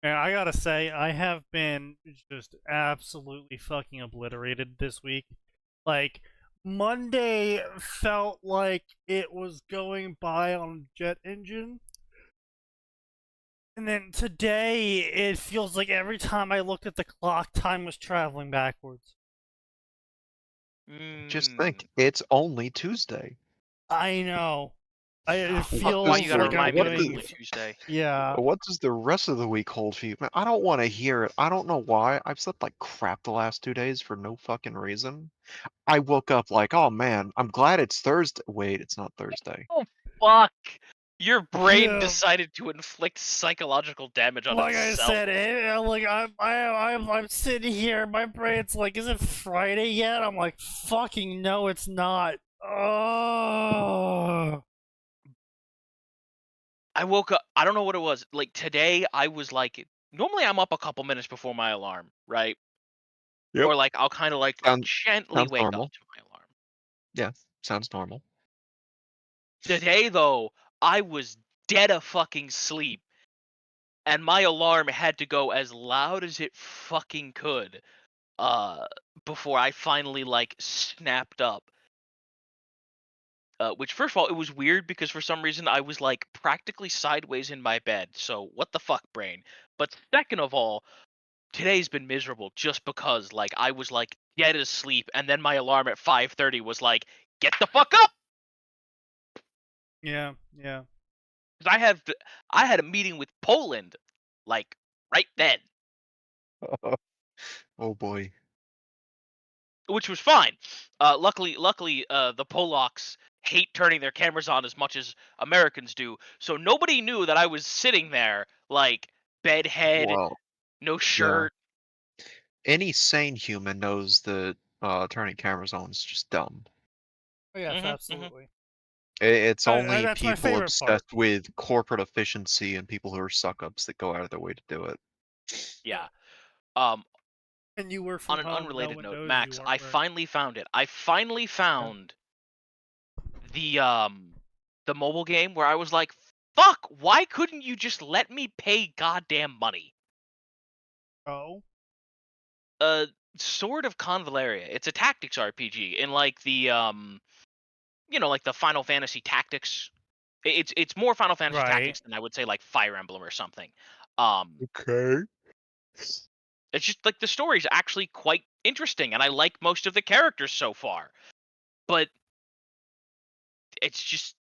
And I gotta say, I have been just absolutely fucking obliterated this week. Like, Monday felt like it was going by on jet engine. And then today, it feels like every time I looked at the clock, time was traveling backwards. Just Mm. think, it's only Tuesday. I know. It What Why does you gotta feels like the I'm remind me what that it's doing. only does Tuesday? Yeah. what does the rest of the week hold for you? Man, I don't want to hear it. I don't know why. I've slept like crap the last 2 days for no fucking reason. I woke up like, oh man, I'm glad it's Thursday. Wait, it's not Thursday. Oh fuck! Your brain Yeah. decided to inflict psychological damage on Like I itself. said, like I'm sitting here. My brain's like, is it Friday yet? I'm like, fucking no, it's not. Oh. I woke up. I don't know what it was. Like today, I was like, normally I'm up a couple minutes before my alarm, right? Yep. Or like I'll kind of like Sounds gently sounds wake up normal. to my alarm. Yeah, sounds normal. Today though, I was dead a fucking sleep, and my alarm had to go as loud as it fucking could, uh, before I finally like snapped up. Which first of all, it was weird because for some reason I was like practically sideways in my bed. So what the fuck, brain? But second of all, today's been miserable just because like I was like dead asleep, and then my alarm at 5:30 was like, "Get the fuck up!" Yeah, yeah. Because I had a meeting with Poland, like right then, Oh boy. which was fine. Luckily, the Polacks hate turning their cameras on as much as Americans do, so nobody knew that I was sitting there like bedhead, Well, no yeah. shirt. Any sane human knows that turning cameras on is just dumb. Oh, yes, Mhm, mhm. absolutely. It's only That's my people favorite part. obsessed with corporate efficiency and people who are suck-ups that go out of their way to do it. Yeah. Yeah. Um, And you work on from an home. No unrelated one note, knows you Max, aren't I wearing. finally found it. I finally Yeah. found the mobile game where I was like, "Fuck, why couldn't you just let me pay goddamn money?" Oh. Uh, Sword of Convaleria. It's a tactics RPG in like the like the Final Fantasy Tactics. It's more Final Fantasy Right. Tactics than I would say like Fire Emblem or something. Um, Okay. it's just like the story's actually quite interesting, and I like most of the characters so far. But it's just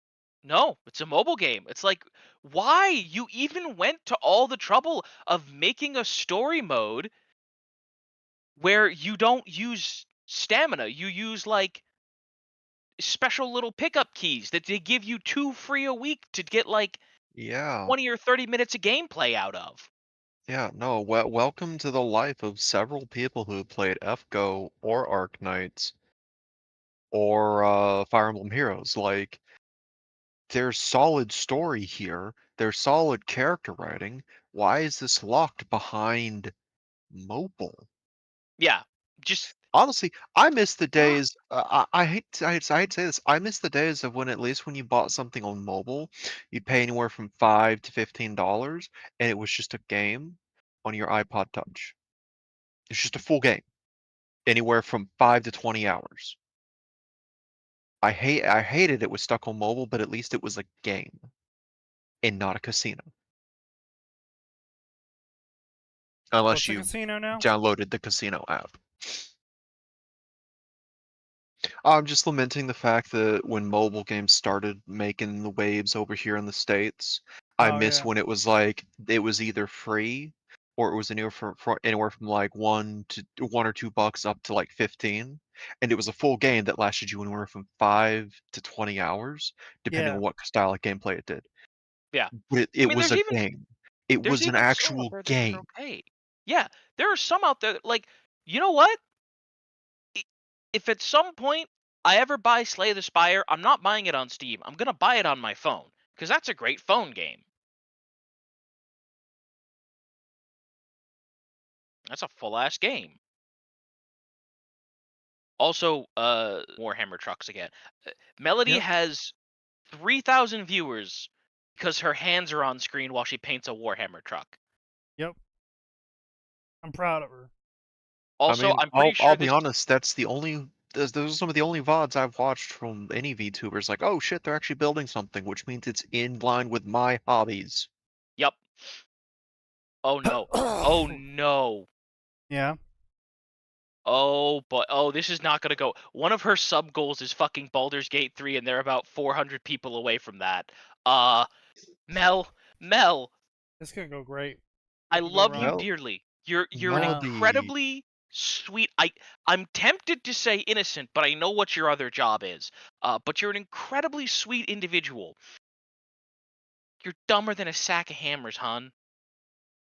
no, it's a mobile game. It's like, why you even went to all the trouble of making a story mode where you don't use stamina, you use like special little pickup keys that they give you 2 free a week to get like Yeah. 20 or 30 minutes of gameplay out of. Yeah, no, welcome to the life of several people who played FGO or Arknights or Fire Emblem Heroes. Like, there's solid story here, there's solid character writing. Why is this locked behind mobile? Yeah, just Honestly, I miss the days. I hate to say this. I miss the days of when at least when you bought something on mobile, you'd pay anywhere from $5 to $15, and it was just a game on your iPod Touch. It's just a full game, anywhere from 5 to 20 hours. I hated it was stuck on mobile, but at least it was a game and not a casino. Unless What's a you casino now? downloaded the casino app. I'm just lamenting the fact that when mobile games started making the waves over here in the States, I Oh miss yeah. when it was like it was either free or it was anywhere from like $1 or $2 up to like 15, and it was a full game that lasted you anywhere from 5 to 20 hours, depending on Yeah. what style of gameplay it did. yeah. But it, I it mean, was a game. It there's was an even some out actual there that are game. okay. Yeah, there are some out there like, you know what? I- If at some point I ever buy Slay the Spire, I'm not buying it on Steam. I'm gonna buy it on my phone because that's a great phone game. That's a full ass game. Also, Warhammer trucks again. Melody Yep. has 3,000 viewers because her hands are on screen while she paints a Warhammer truck. Yep. I'm proud of her. Also, I mean, I'm pretty sure I'll be this. honest. That's the only. Those are some of the only VODs I've watched from any VTubers. Like, oh shit, they're actually building something, which means it's in line with my hobbies. Yep. Oh no. Oh no. Yeah. Oh, but this is not gonna go. One of her sub goals is fucking Baldur's Gate 3, and they're about 400 people away from that. Mel, It's gonna go great. I Could go love you wrong. Well, dearly. You're an Melody. incredibly sweet. I'm tempted to say innocent, but I know what your other job is. But you're an incredibly sweet individual. You're dumber than a sack of hammers, hon.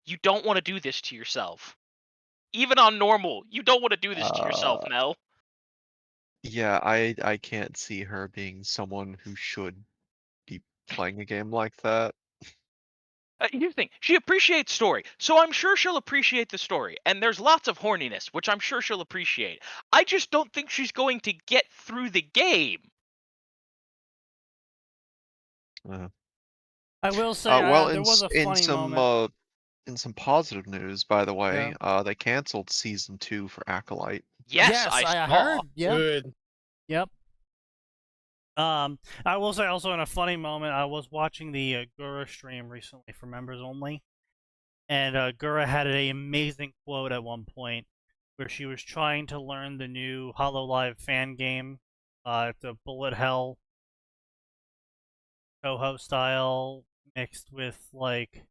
You don't want to do this to yourself. Even on normal, you don't want to do this to yourself, Mel. Yeah, I can't see her being someone who should be playing a game like that. Here's the thing. She appreciates story, so I'm sure she'll appreciate the story. And there's lots of horniness, which I'm sure she'll appreciate. I just don't think she's going to get through the game. I will say Well, there was a funny moment. In some positive news, by the way, Yeah. they canceled season 2 for Acolyte. Yes, I saw. heard. Yep. Good. Yep. I will say also in a funny moment, I was watching the Gura stream recently for members only, and Gura had an amazing quote at one point where she was trying to learn the new HoloLive fan game. It's a bullet hell Toho style mixed with like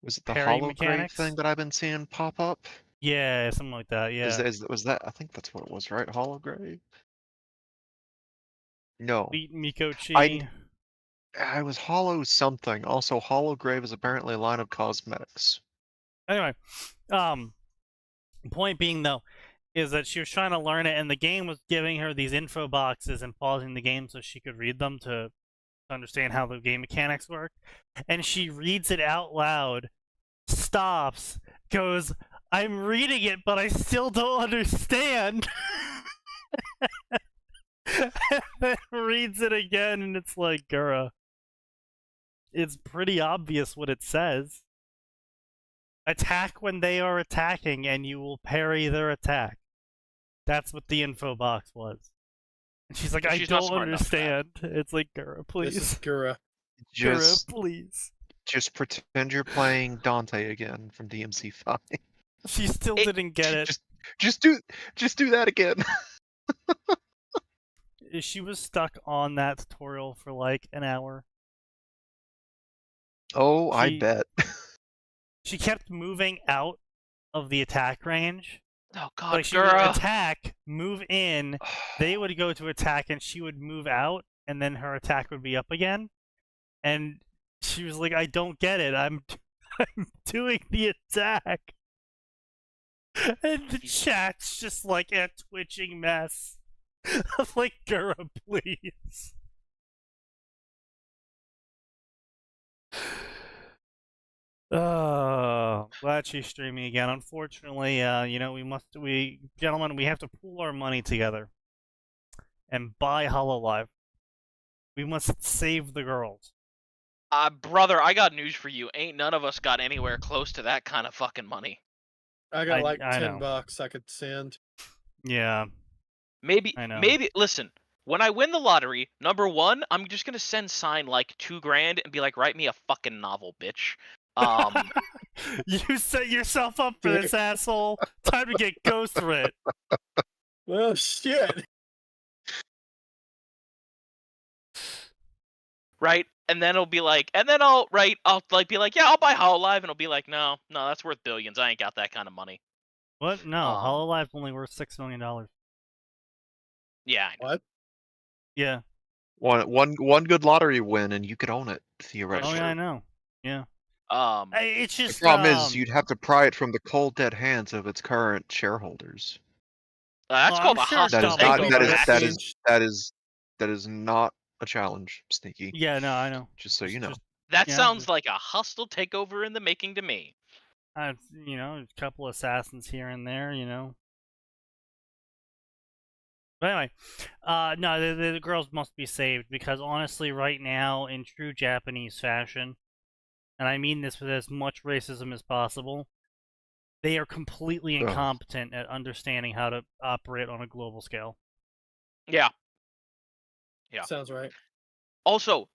Was it the parry Holograve mechanics. thing that I've been seeing pop up? Yeah, something like that. Yeah. Was that? I think that's what it was, right? Holograve? No. Beat Mikochi. I was Hollow something. Also, Holograve is apparently a line of cosmetics. Anyway, point being though, is that she was trying to learn it, and the game was giving her these info boxes and pausing the game so she could read them to understand how the game mechanics work. And she reads it out loud, stops, goes, "I'm reading it, but I still don't understand." And then reads it again, and it's like, Gura, it's pretty obvious what it says. Attack when they are attacking, and you will parry their attack. That's what the info box was. And she's like, I don't understand. It's like, Gura, please. This is Gura. Just, Gura, please. Just pretend you're playing Dante again from DMC5. She still didn't get it. Just do that again. She was stuck on that tutorial for like an hour. Oh, I bet. She kept moving out of the attack range. Oh god, like she would attack, move in, they would go to attack, and she would move out, and then her attack would be up again. And she was like, I don't get it. I'm doing the attack. And the chat's just like a twitching mess. I'm like, Gura, please. Glad she's streaming again. Unfortunately, gentlemen, we have to pool our money together and buy HoloLive. We must save the girls. Brother, I got news for you. Ain't none of us got anywhere close to that kind of fucking money. I got like $10 I could send. Yeah. Maybe, listen, when I win the lottery, number one, I'm just gonna send Sign like $2,000 and be like, write me a fucking novel, bitch. You set yourself up for this, asshole. Time to get ghost writ. Well, shit. Right? And then it'll be like, and then I'll like be like, yeah, I'll buy HoloLive, and it'll be like, no, that's worth billions. I ain't got that kind of money. What? No, HoloLive's only worth $6 million. Yeah. What? Yeah. One good lottery win, and you could own it theoretically. Oh yeah, I know. Yeah. It's just the problem is you'd have to pry it from the cold dead hands of its current shareholders. That's called a hostile takeover. That is not a challenge, Sneaky. Yeah, no, I know. Just so you know. That sounds like a hostile takeover in the making to me. A couple assassins here and there, But anyway, no, the girls must be saved because honestly, right now, in true Japanese fashion, and I mean this with as much racism as possible, They are completely incompetent at understanding how to operate on a global scale. Yeah. Sounds right. Also,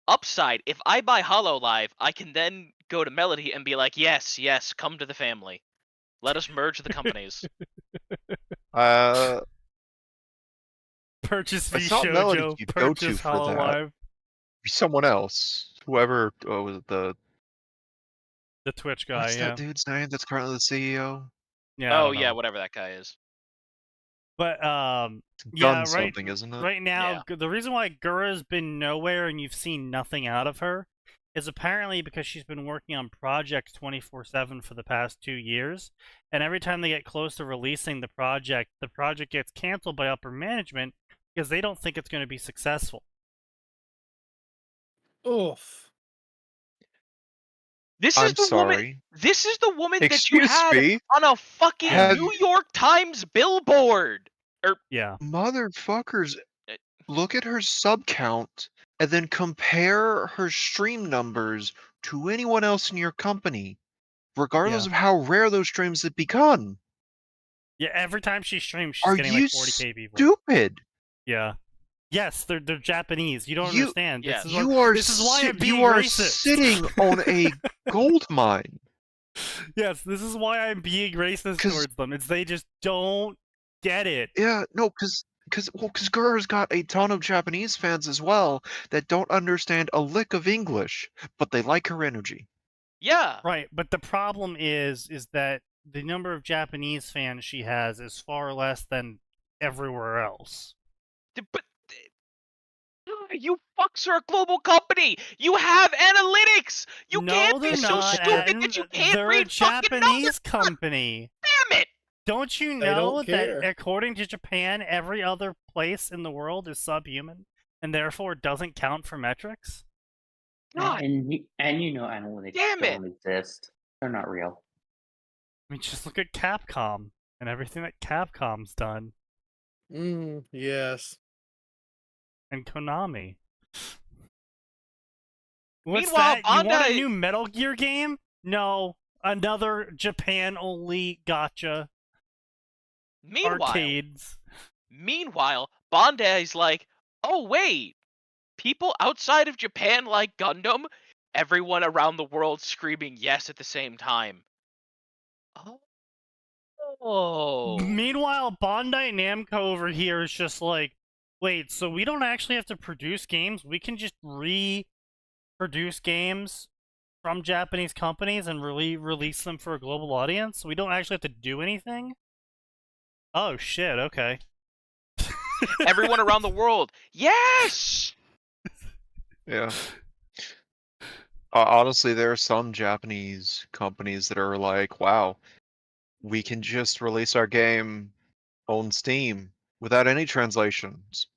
upside, if I buy HoloLive, I can then go to Melody and be like, yes, come to the family. Let us merge the companies. Purchase It's not Melody VShojo, you go to purchase for that. HoloLive. Someone else. Whoever was The Twitch guy, what's that dude's name that's currently the CEO? Yeah. Oh yeah, whatever that guy is. But Gun something, isn't it? Right now, the reason why Gura's been nowhere and you've seen nothing out of her is apparently because she's been working on projects 24/7 for the past 2 years, and every time they get close to releasing the project gets canceled by upper management because they don't think it's going to be successful. Oof. This is the woman that you had on a fucking New York Times billboard. Motherfuckers, look at her sub count and then compare her stream numbers to anyone else in your company, regardless of how rare those streams have become. Yeah, every time she streams, she's getting like 40k people. Stupid? Yeah. Yes, they're Japanese. You don't understand. This is why I'm being racist. Sitting on a gold mine. Yes, this is why I'm being racist towards them. It's they just don't get it. Yeah, no, because Gura's got a ton of Japanese fans as well that don't understand a lick of English, but they like her energy. Yeah. Right, but the problem is that the number of Japanese fans she has is far less than everywhere else. But you fucks are a global company. You have analytics. You can't be so stupid that you can't read fucking numbers. They're a Japanese company. Damn it! Don't you know that according to Japan, every other place in the world is subhuman and therefore doesn't count for metrics? God. And you know analytics don't exist. They're not real. I mean, just look at Capcom and everything that Capcom's done. Yes. And Konami. What's Meanwhile, that? You want a new Metal Gear game? No. Another Japan-only gacha. Arcades. Meanwhile, Bandai's like, oh wait, people outside of Japan like Gundam? Everyone around the world screaming yes at the same time. Oh. Meanwhile, Bandai Namco over here is just like, wait, so we don't actually have to produce games? We can just reproduce games from Japanese companies and release them for a global audience? We don't actually have to do anything? Oh, shit, okay. Everyone around the world, yes! Yeah. Honestly, there are some Japanese companies that are like, wow, we can just release our game on Steam without any translations,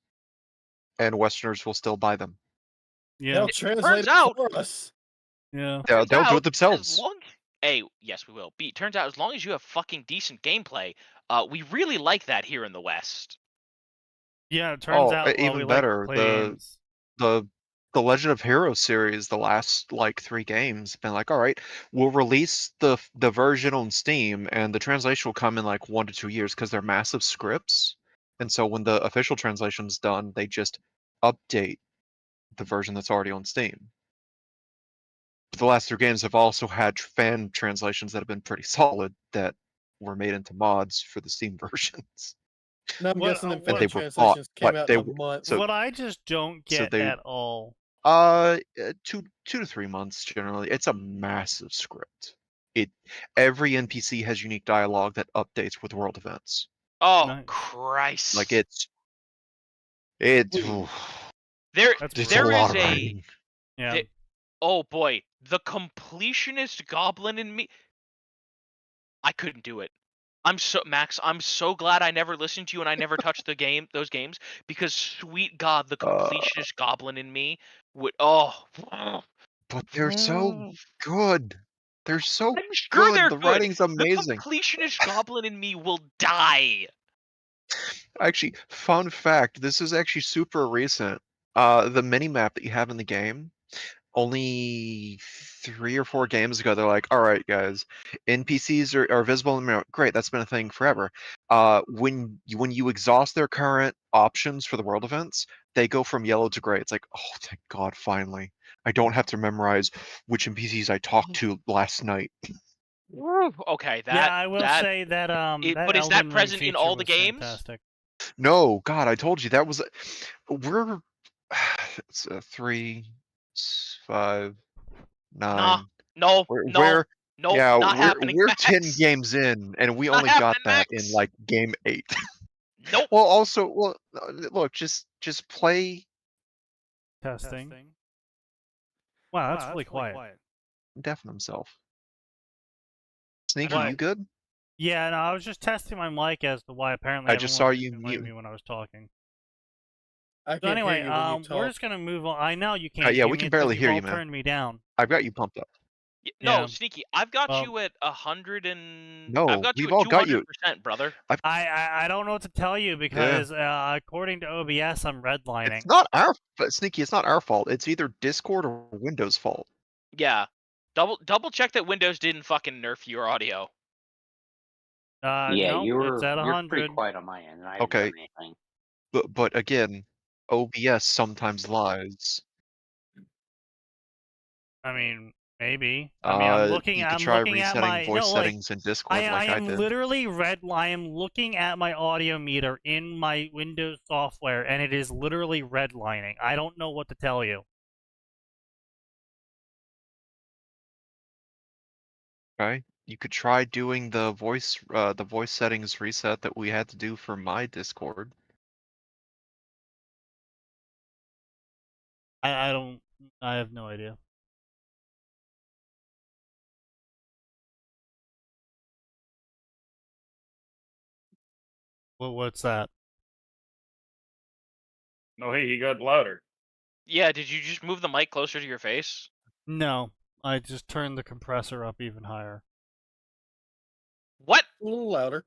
and Westerners will still buy them. Yeah. They'll translate it for us. Yeah. They'll do it themselves. Yes, we will. B, turns out as long as you have fucking decent gameplay, we really like that here in the West. Yeah, it turns out even better. The Legend of Heroes series, the last like 3 games, been like, all right, we'll release the version on Steam, and the translation will come in like 1 to 2 years because they're massive scripts, and so when the official translation's done, they just update the version that's already on Steam. But the last 3 games have also had fan translations that have been pretty solid that were made into mods for the Steam versions. No, I'm guessing the fan translations came out in a month. What I just don't get at all. 2 to 3 months generally. It's a massive script. Every NPC has unique dialogue that updates with world events. Oh, nice. Christ! Like it's there is a yeah. Oh boy, the completionist goblin in me. I couldn't do it. Max, I'm so glad I never listened to you and I never touched those games, because sweet God, the completionist goblin in me would But they're so good. They're so I'm sure good. They're the good. Writing's amazing. The completionist goblin in me will die. Actually, fun fact, this is actually super recent. The mini-map that you have in the game, only 3 or 4 games ago, they're like, all right, guys, NPCs are visible in the mirror. Great, that's been a thing forever. When you exhaust their current options for the world events, they go from yellow to gray. It's like, oh, thank God, finally. I don't have to memorize which NPCs I talked to last night. Okay, yeah, I will say that but is that Elden Ring present in all the feature was games? fantastic. No, God, I told you that was. We're it's 3, 5, 9. No, We're yeah, not happening, we're Max. 10 games in, and we Not only got happening, that in Max. like game 8. Nope. Well, also, look, just play. Testing. Wow, that's really quiet. Deafen himself. Sneaky, What? you good? Yeah, no, I was just testing my mic as to why apparently I just everyone saw was you ignoring mute. me when I was talking. I So can't anyway, hear you when you talk. we're just gonna move on. I know you can't Yeah, hear we me can because barely you've hear all you, man. turned me down. I've got you pumped up. No, Yeah. Sneaky, I've got Well, you at 100 and No, I've got you we've at all got you. 200%, brother. I don't know what to tell you because according to OBS, I'm redlining. It's not our Sneaky. It's not our fault. It's either Discord or Windows' fault. Yeah. Double check that Windows didn't fucking nerf your audio. Yeah, no, it's at you're 100. pretty quiet on my end, and I haven't Okay. done anything. But again, OBS sometimes lies. I mean, maybe. I mean, I'm looking. You could I'm try looking at resetting my voice settings in Discord like I am did. literally I am looking at my audio meter in my Windows software, and it is literally redlining. I don't know what to tell you. Okay. You could try doing the voice settings reset that we had to do for my Discord. I don't. I have no idea. What's that? No, hey, he got louder. Yeah, did you just move the mic closer to your face? No, I just turned the compressor up even higher. What? A little louder.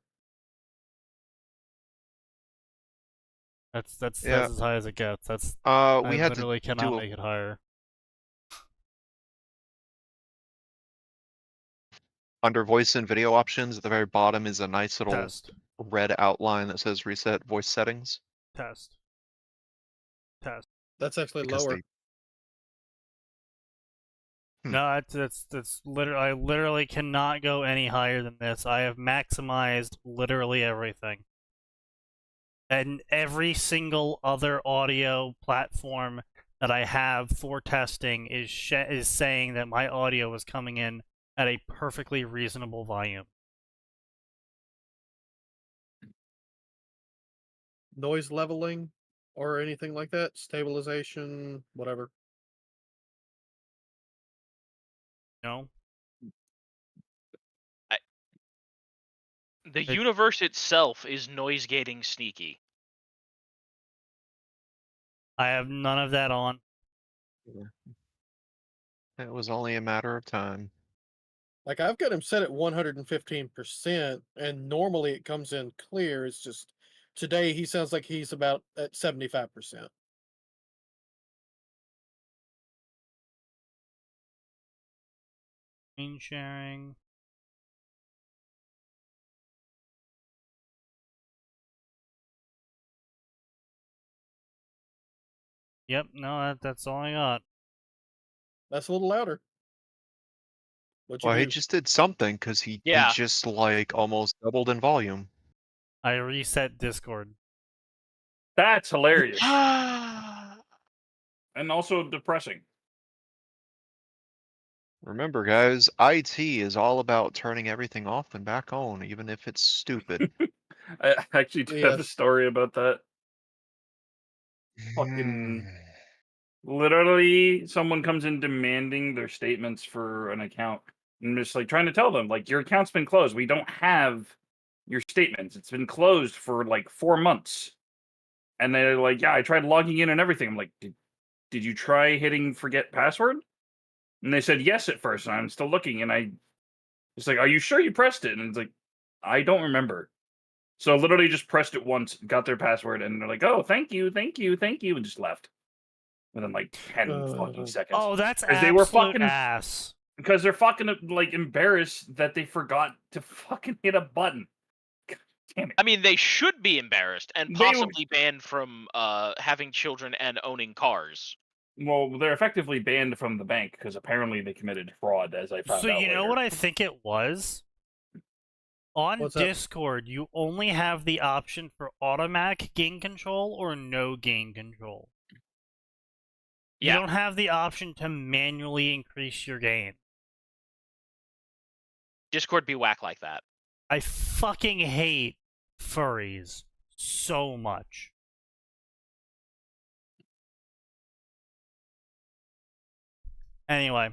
That's Yeah. as high as it gets. That's we I had literally to cannot do make it higher. under voice and video options at the very bottom is a nice little Test. red outline that says reset voice settings. Test. That's actually Because lower. No, that's literally. I literally cannot go any higher than this. I have maximized literally everything, and every single other audio platform that I have for testing is saying that my audio is coming in at a perfectly reasonable volume. Noise leveling or anything like that? Stabilization, whatever. No. The universe itself is noise gating Sneaky. I have none of that on. It was only a matter of time. Like I've got him set at 115%, and normally it comes in clear. It's just today he sounds like he's about at 75%. Screen sharing. Yep, no, that's all I got. That's a little louder. Well, he just did something because he just like almost doubled in volume. I reset Discord. That's hilarious. And also depressing. Remember, guys, IT is all about turning everything off and back on, even if it's stupid. I actually do have a story about that. Fucking literally, someone comes in demanding their statements for an account. I'm just like trying to tell them, like, your account's been closed. We don't have your statements. It's been closed for like 4 months. And they're like, yeah, I tried logging in and everything. I'm like, did you try hitting forget password? And they said yes at first, and I'm still looking, and it's like, are you sure you pressed it? And it's like, I don't remember. So literally just pressed it once, got their password, and they're like, oh, thank you, and just left. within like 10 fucking seconds. Oh, that's Because absolute they were fucking ass. Because they're fucking like embarrassed that they forgot to fucking hit a button. God damn it. I mean, they should be embarrassed and They- possibly banned from having children and owning cars. Well, they're effectively banned from the bank because apparently they committed fraud, as I found So out you know later. what I think it was? On What's up? Discord, you only have the option for automatic gain control or no gain control. You Yeah. don't have the option to manually increase your gain. Discord be whack like that. I fucking hate furries so much. Anyway.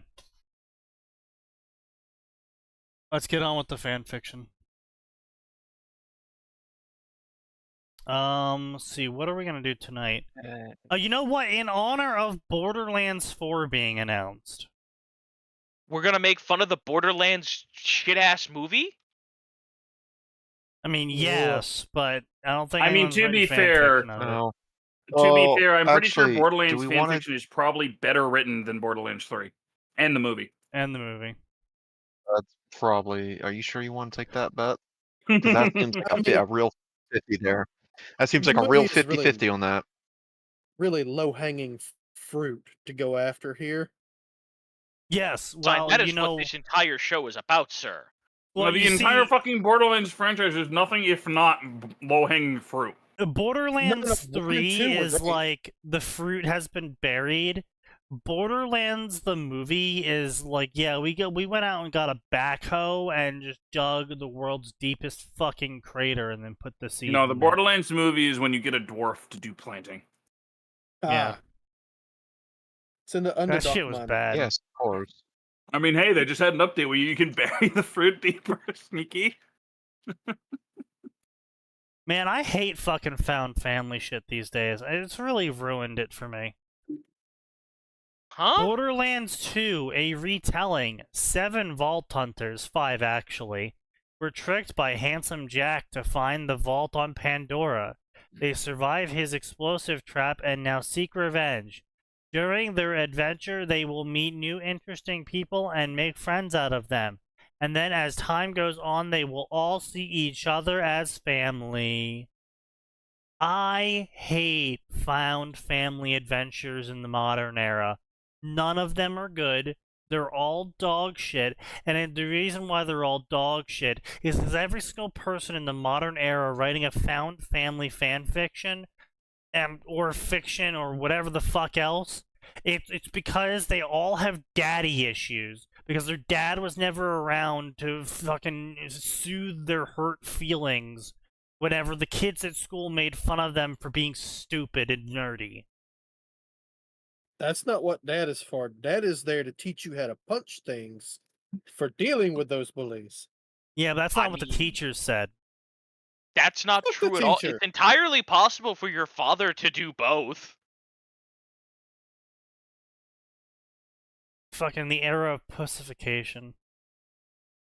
Let's get on with the fan fiction. Let's see, what are we gonna do tonight? Oh, you know what? In honor of Borderlands 4 being announced. We're gonna make fun of the Borderlands shit-ass movie? I mean, Yeah. yes, but I don't think I mean, anyone's to written be fan fair, fiction of it. No. To be fair, I'm pretty actually, sure Borderlands do we wanna- fanfiction is probably better written than Borderlands 3 and the movie. And the movie. That's probably. Are you sure you want to take that bet? Because that seems like I mean- a real 50 there. That seems like The a real movie is really- 50-50 on that. Really low-hanging fruit to go after here. Yes, So well, that is you know, what this entire show is about, sir. well, the you entire see, fucking Borderlands franchise is nothing if not low-hanging fruit. Borderlands No, 3 1 and 2 were is great. like the fruit has been buried. Borderlands the movie is like, yeah, we went out and got a backhoe and just dug the world's deepest fucking crater and then put the seed. You know, the in there. Borderlands movie is when you get a dwarf to do planting. Yeah. It's in the That underdog shit was mine. bad. Yes, of course. I mean, hey, they just had an update where you can bury the fruit deeper, Sneaky. Man, I hate fucking found family shit these days. It's really ruined it for me. Huh? Borderlands 2, a retelling. 7 Vault Hunters, 5 actually, were tricked by Handsome Jack to find the vault on Pandora. They survive his explosive trap and now seek revenge. During their adventure, they will meet new interesting people and make friends out of them. And then as time goes on, they will all see each other as family. I hate found family adventures in the modern era. None of them are good. They're all dog shit. And the reason why they're all dog shit is because every single person in the modern era writing a found family fan fiction or fiction or whatever the fuck else, it's because they all have daddy issues. Because their dad was never around to fucking soothe their hurt feelings whenever the kids at school made fun of them for being stupid and nerdy. That's not what Dad is for. Dad is there to teach you how to punch things for dealing with those bullies. Yeah, but that's I not what the mean- teachers said. That's not Fuck the true at all. teacher. It's entirely possible for your father to do both. Fucking the era of pussification.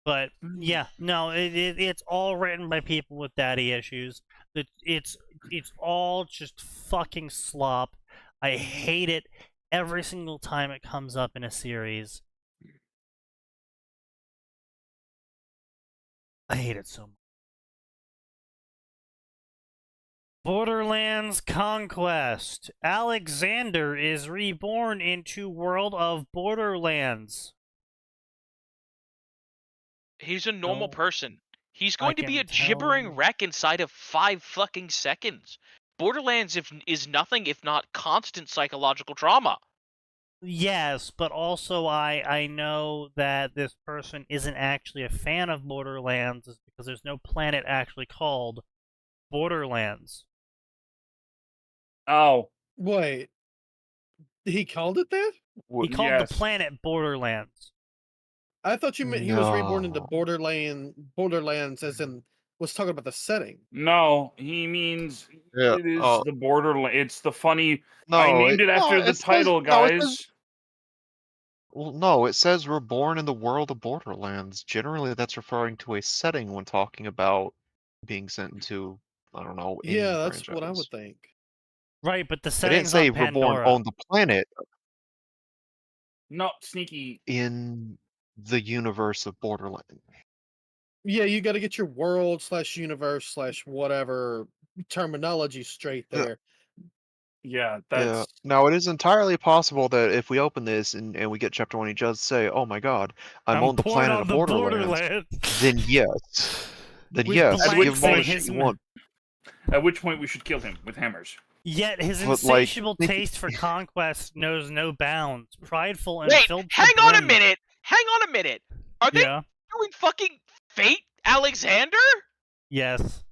But yeah, no, it's all written by people with daddy issues. It's all just fucking slop. I hate it every single time it comes up in a series. I hate it so much. Borderlands Conquest. Alexander is reborn into world of Borderlands. He's a normal Don't person. He's going to be a fucking tell gibbering me. wreck inside of 5 fucking seconds. Borderlands is nothing if not constant psychological trauma. Yes, but also I know that this person isn't actually a fan of Borderlands because there's no planet actually called Borderlands. Oh, Wait. He called it that? He called yes. the planet Borderlands. I thought you meant he was reborn into No. Borderlands as in was talking about the setting. No, he means Yeah, it is oh. the Borderlands. It's the funny. No, I named it after no, the it says- title, no, it guys. says- Well, no, it says we're born in the world of Borderlands. Generally, that's referring to a setting when talking about being sent into, I don't know, any Yeah, that's what I franchise. would think. Right, but the They didn't setting's say on reborn Pandora. on the planet Not Sneaky. in the universe of Borderlands. Yeah, you got to get your world / universe / whatever terminology straight Yeah. there. Yeah, Yeah. that's Now, it is entirely possible that if we open this and we get chapter 1, he does say, "Oh my God, I'm on the born planet on of the Borderlands." Then yes, With give blanks him all in the his shit you want. at which point we should kill him with hammers. Yet his But, like, insatiable think- taste for conquest knows no bounds. Prideful and Wait, filled to hang on a brim. minute. Hang on a minute. Are they Yeah. doing fucking Fate Alexander? Yes.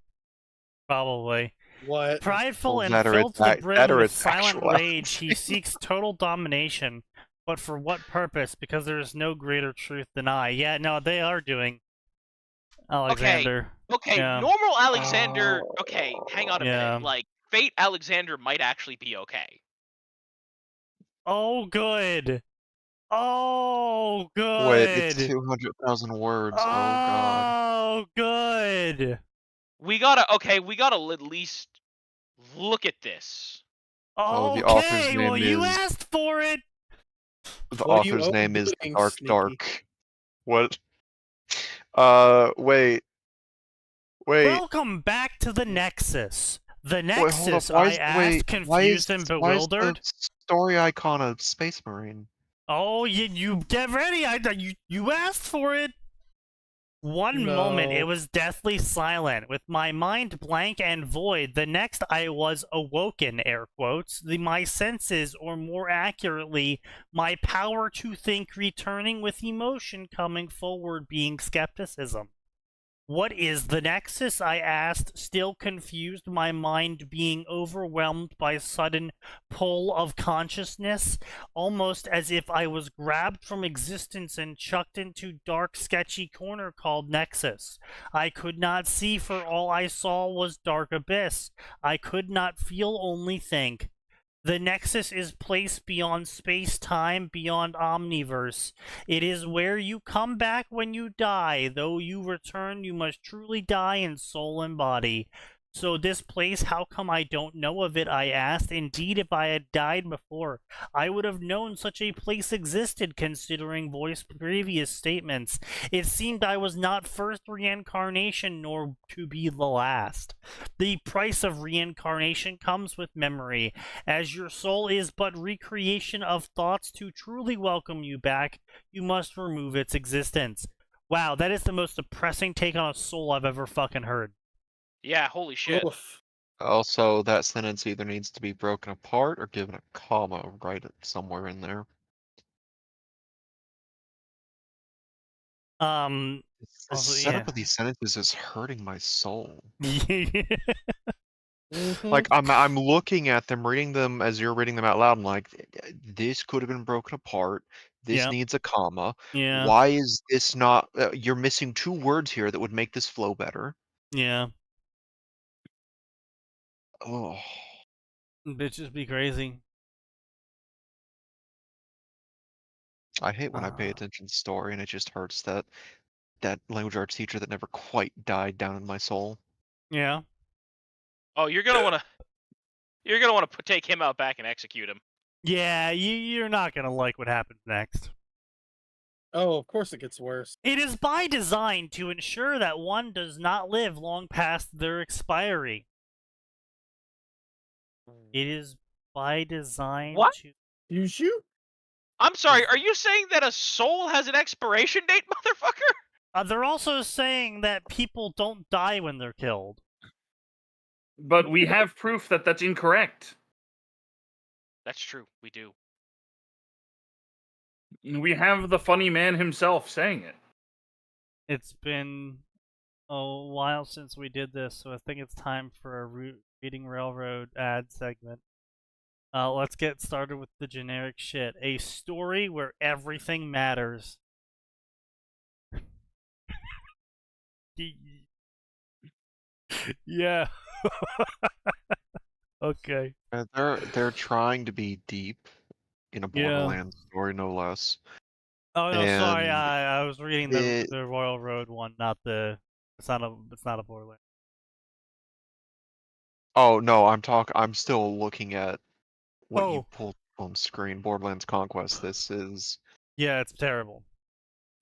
Probably. What? Prideful and That or filled it's to the act- brim that or with it's silent actual rage, he Alexander. seeks total domination. But for what purpose? Because there is no greater truth than I. Yeah, no, they are doing Alexander. Okay, Yeah. normal Alexander. Okay, hang on a Yeah. minute. Like, Fate Alexander might actually be okay. Oh, good. Oh, good. Wait, it's 200,000 words. Oh God. Oh, good. We gotta at least look at this. Oh, the author's Okay, well, name you is- asked for it. The What are you author's name is doing, Dark Sneaky? Dark. What? Wait. Welcome back to the Nexus. The Wait, hold up. Nexus, Why I is, asked, wait, confused and why is bewildered. the story icon a Space Marine? Oh, you get ready. You asked for it. One moment, it No. was deathly silent, with my mind blank and void. The next, I was awoken, air quotes. My senses, or more accurately, my power to think returning with emotion coming forward, being skepticism. What is the Nexus? I asked, still confused, my mind being overwhelmed by a sudden pull of consciousness, almost as if I was grabbed from existence and chucked into dark, sketchy corner called Nexus. I could not see, for all I saw was dark abyss. I could not feel, only think. The Nexus is placed beyond space-time, beyond omniverse. It is where you come back when you die. Though you return, you must truly die in soul and body. So this place, how come I don't know of it, I asked. Indeed, if I had died before, I would have known such a place existed, considering Voice's previous statements. It seemed I was not first reincarnation, nor to be the last. The price of reincarnation comes with memory. As your soul is but recreation of thoughts, to truly welcome you back, you must remove its existence. Wow, that is the most depressing take on a soul I've ever fucking heard. Yeah, holy shit. Oof. Also, that sentence either needs to be broken apart or given a comma right somewhere in there. The Also, setup yeah. of these sentences is hurting my soul. Mhm. Like I'm looking at them, reading them as you're reading them out loud. I'm like, this could have been broken apart. This Yeah. needs a comma. Yeah. Why is this not? You're missing 2 words here that would make this flow better. Yeah. Oh, Bitches be crazy. I hate when I pay Ah. attention to story and it just hurts that language arts teacher that never quite died down in my soul. Yeah. Oh, you're gonna wanna take him out back and execute him. Yeah, you're not gonna like what happens next. Oh, of course it gets worse. It is by design to ensure that one does not live long past their expiry. It is by design What? to... Use you? I'm sorry, are you saying that a soul has an expiration date, motherfucker? They're also saying that people don't die when they're killed. But we have proof that that's incorrect. That's true, we do. We have the funny man himself saying it. It's been a while since we did this, so I think it's time for a Reading Railroad ad segment. Let's get started with the generic shit. A story where everything matters. Yeah. Okay. They're trying to be deep in a Yeah. Borderlands story, no less. Oh no, sorry. And I was reading the Royal Road one, not the. It's not a Borderlands. Oh no, I'm still looking at what you Oh. pulled on screen. Borderlands Conquest. This is. Yeah, it's terrible.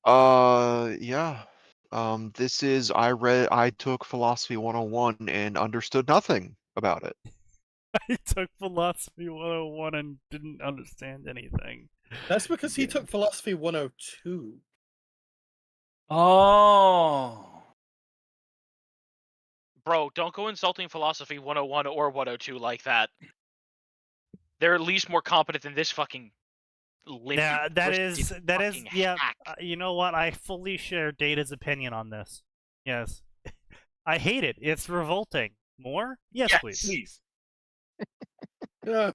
Yeah. This is I took Philosophy 101 and understood nothing about it. I took Philosophy 101 and didn't understand anything. That's because he Yeah. took Philosophy 102. Oh. Bro, don't go insulting Philosophy 101 or 102 like that. They're at least more competent than this fucking limpy, Yeah, that is twisted fucking yeah. hack. You know what? I fully share Data's opinion on this. Yes, I hate it. It's revolting. More? Yes, please. Please. Yeah.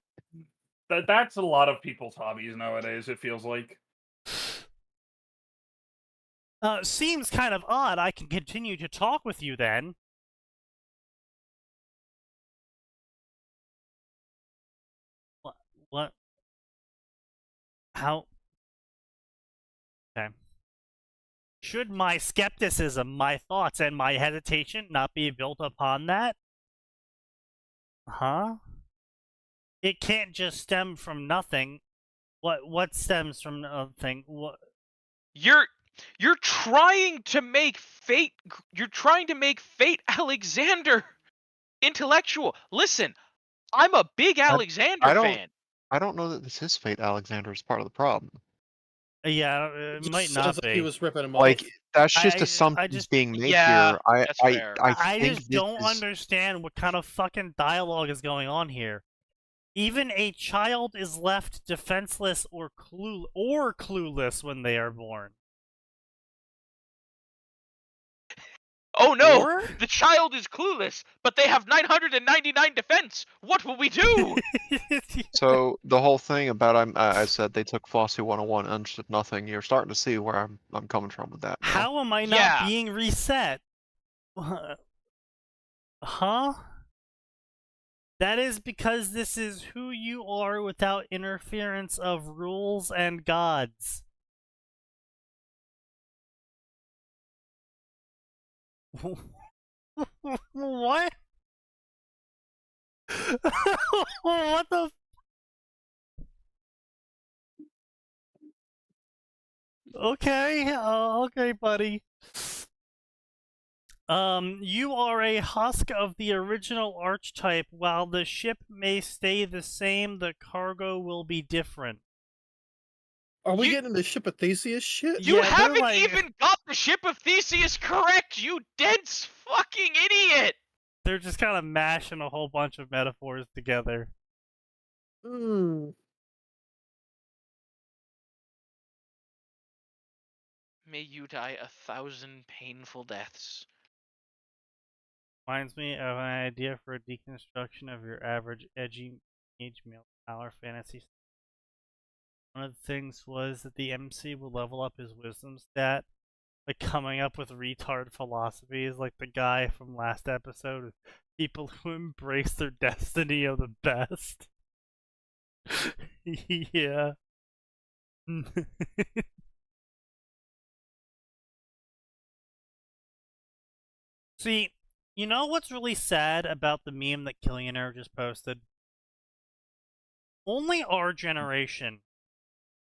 That's a lot of people's hobbies nowadays, it feels like. Seems kind of odd. I can continue to talk with you then. What? How? Okay. Should my skepticism, my thoughts, and my hesitation not be built upon that? Huh? It can't just stem from nothing. What stems from nothing? What? You're trying to make Fate. You're trying to make Fate Alexander intellectual. Listen, I'm a big Alexander fan. I don't know that this is Fate Alexander is part of the problem. Yeah, it Just might sounds not like be. he was ripping him Like off. that's just I assumptions just- being made Yeah, here. that's fair. I think just this don't is, understand what kind of fucking dialogue is going on here. Even a child is left defenseless or clueless when they are born. Oh no, Or? the child is clueless, but they have 999 defense. What will we do? So the whole thing about I said they took Philosophy 101 and understood nothing. You're starting to see where I'm coming from with that. Now. How am I not Yeah. being reset? Huh? That is because this is who you are without interference of rules and gods. What? What the? Okay, okay, buddy. You are a husk of the original archetype. While the ship may stay the same, the cargo will be different. Are we You- getting into Ship of Theseus shit? You Yeah, they're haven't like- even got the ship of Theseus correct, you dense fucking idiot! They're just kind of mashing a whole bunch of metaphors together. Hmm. May you die 1,000 painful deaths. Reminds me of an idea for a deconstruction of your average edgy age male power fantasy. One of the things was that the MC would level up his wisdom stat by coming up with retard philosophies like the guy from last episode. People who embrace their destiny are the best. Yeah. See, you know what's really sad about the meme that Killionaire just posted? Only our generation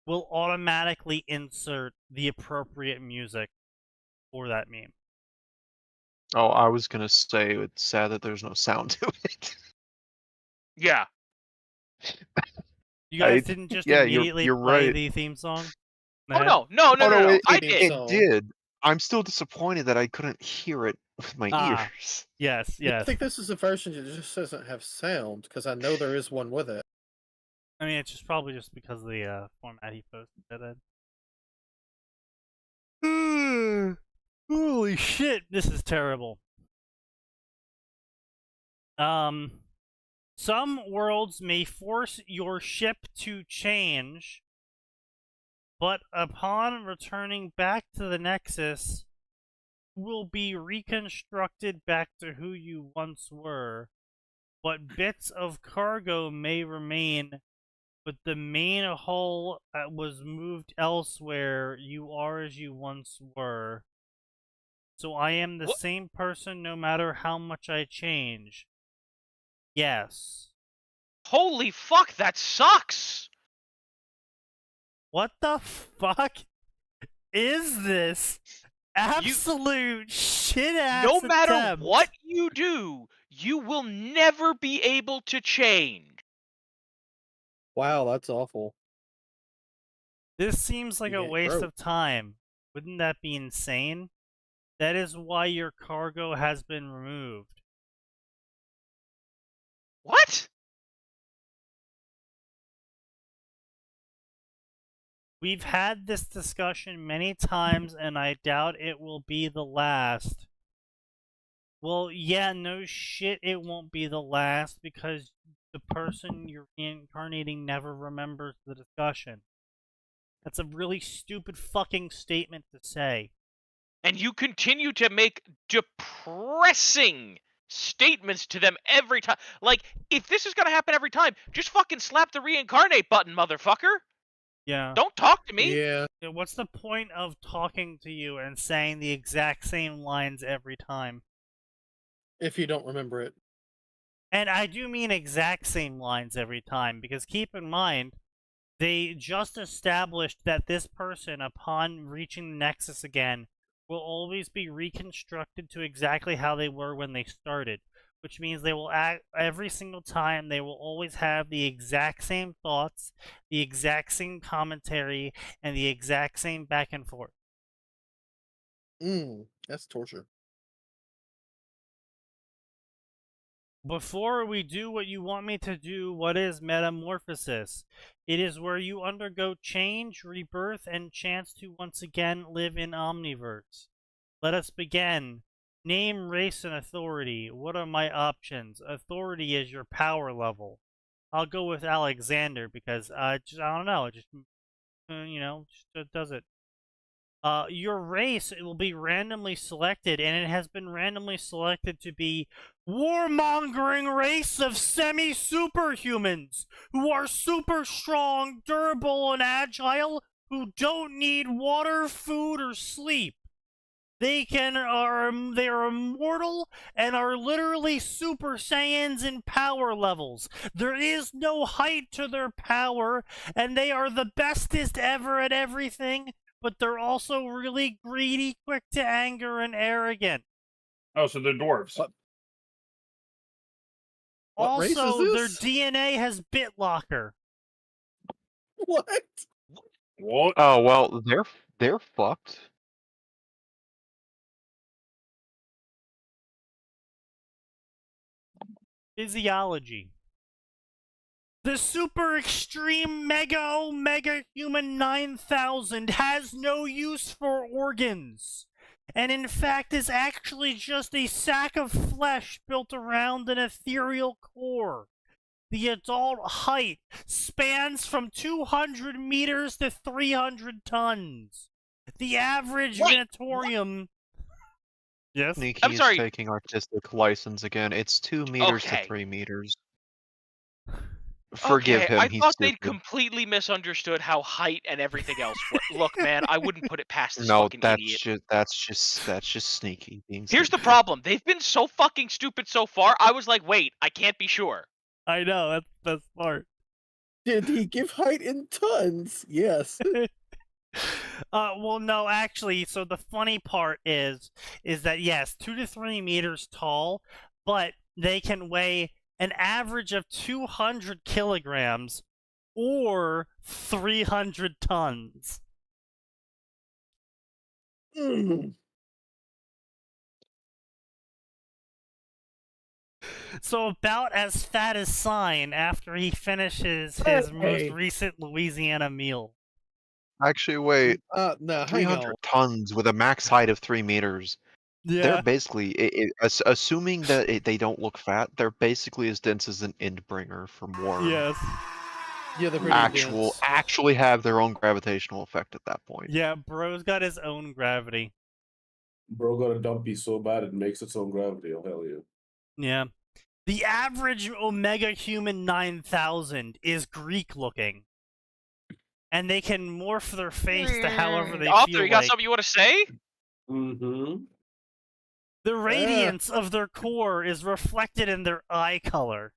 will automatically insert the appropriate music for that meme. Oh, I was gonna say it's sad that there's no sound to it. Yeah. You guys didn't just yeah, immediately you're play right. the theme song? Oh no, I it did. did. I'm still disappointed that I couldn't hear it with my Ah. ears. Yes, I yes. think this is a version that just doesn't have sound, because I know there is one with it. I mean, it's just probably just because of the format he posted it in. Holy shit, this is terrible. Some worlds may force your ship to change, but upon returning back to the Nexus, will be reconstructed back to who you once were. But bits of cargo may remain, but the main hull was moved elsewhere. You are as you once were. So I am the What? same person no matter how much I change. Yes. Holy fuck, that sucks! What the fuck is this? Absolute shit-ass No matter attempt. what you do, you will never be able to change. Wow, that's awful. This seems like a Yeah, waste bro. of time. Wouldn't that be insane? That is why your cargo has been removed. What? We've had this discussion many times, and I doubt it will be the last. Well, yeah, no shit, it won't be the last, because the person you're reincarnating never remembers the discussion. That's a really stupid fucking statement to say. And you continue to make depressing statements to them every time. Like, if this is gonna happen every time, just fucking slap the reincarnate button, motherfucker! Yeah. Don't talk to me! Yeah. What's the point of talking to you and saying the exact same lines every time? If you don't remember it. And I do mean exact same lines every time, because keep in mind, they just established that this person, upon reaching the Nexus again, will always be reconstructed to exactly how they were when they started. Which means they will act every single time, they will always have the exact same thoughts, the exact same commentary, and the exact same back and forth. That's torture. Before we do what you want me to do, what is metamorphosis? It is where you undergo change, rebirth, and chance to once again live in Omniverse. Let us begin. Name, race, and authority. What are my options? Authority is your power level. I'll go with Alexander because I don't know, it just does it. Your race, it will be randomly selected, and it has been randomly selected to be warmongering race of semi-superhumans who are super strong, durable, and agile, who don't need water, food, or sleep. They are immortal and are literally Super Saiyans in power levels. There is no height to their power, and they are the bestest ever at everything, but they're also really greedy, quick to anger, and arrogant. Oh, so they're dwarves. What race is Also, their this? DNA has BitLocker. What? What? Oh well, they're fucked. Physiology. The super extreme mega human 9000 has no use for organs, and in fact is actually just a sack of flesh built around an ethereal core. The adult height spans from 200 meters to 300 tons. The average Venatorium... Yes? Sneaky I'm sorry. is taking artistic license again. It's 2 meters to Okay. 3 meters. Forgive Okay, him. I He's thought stupid. they'd completely misunderstood how height and everything else worked. Look, man, I wouldn't put it past this No, fucking that's idiot. just sneaky. Being Here's the stupid. problem. They've been so fucking stupid so far, I was like, wait, I can't be sure. I know, that's smart. Did he give height in tons? Yes. Well, no, actually, so the funny part is that, yes, 2 to 3 meters tall, but they can weigh an average of 200 kilograms or 300 tons. So about as fat as Sign after he finishes his most recent Louisiana meal. Actually, wait. No, hang 300 on. tons with a max height of 3 meters. Yeah. They're basically, assuming that they don't look fat, they're basically as dense as an Endbringer from War. Yes. Yeah, they're pretty dense. Actually have their own gravitational effect at that point. Yeah, bro's got his own gravity. Bro got a dumpy so bad it makes its own gravity. Oh, hell yeah. Yeah. The average Omega Human 9000 is Greek looking. And they can morph their face to however they Arthur, feel you got like. something you want to say? Mm-hmm. The radiance of their core is reflected in their eye color.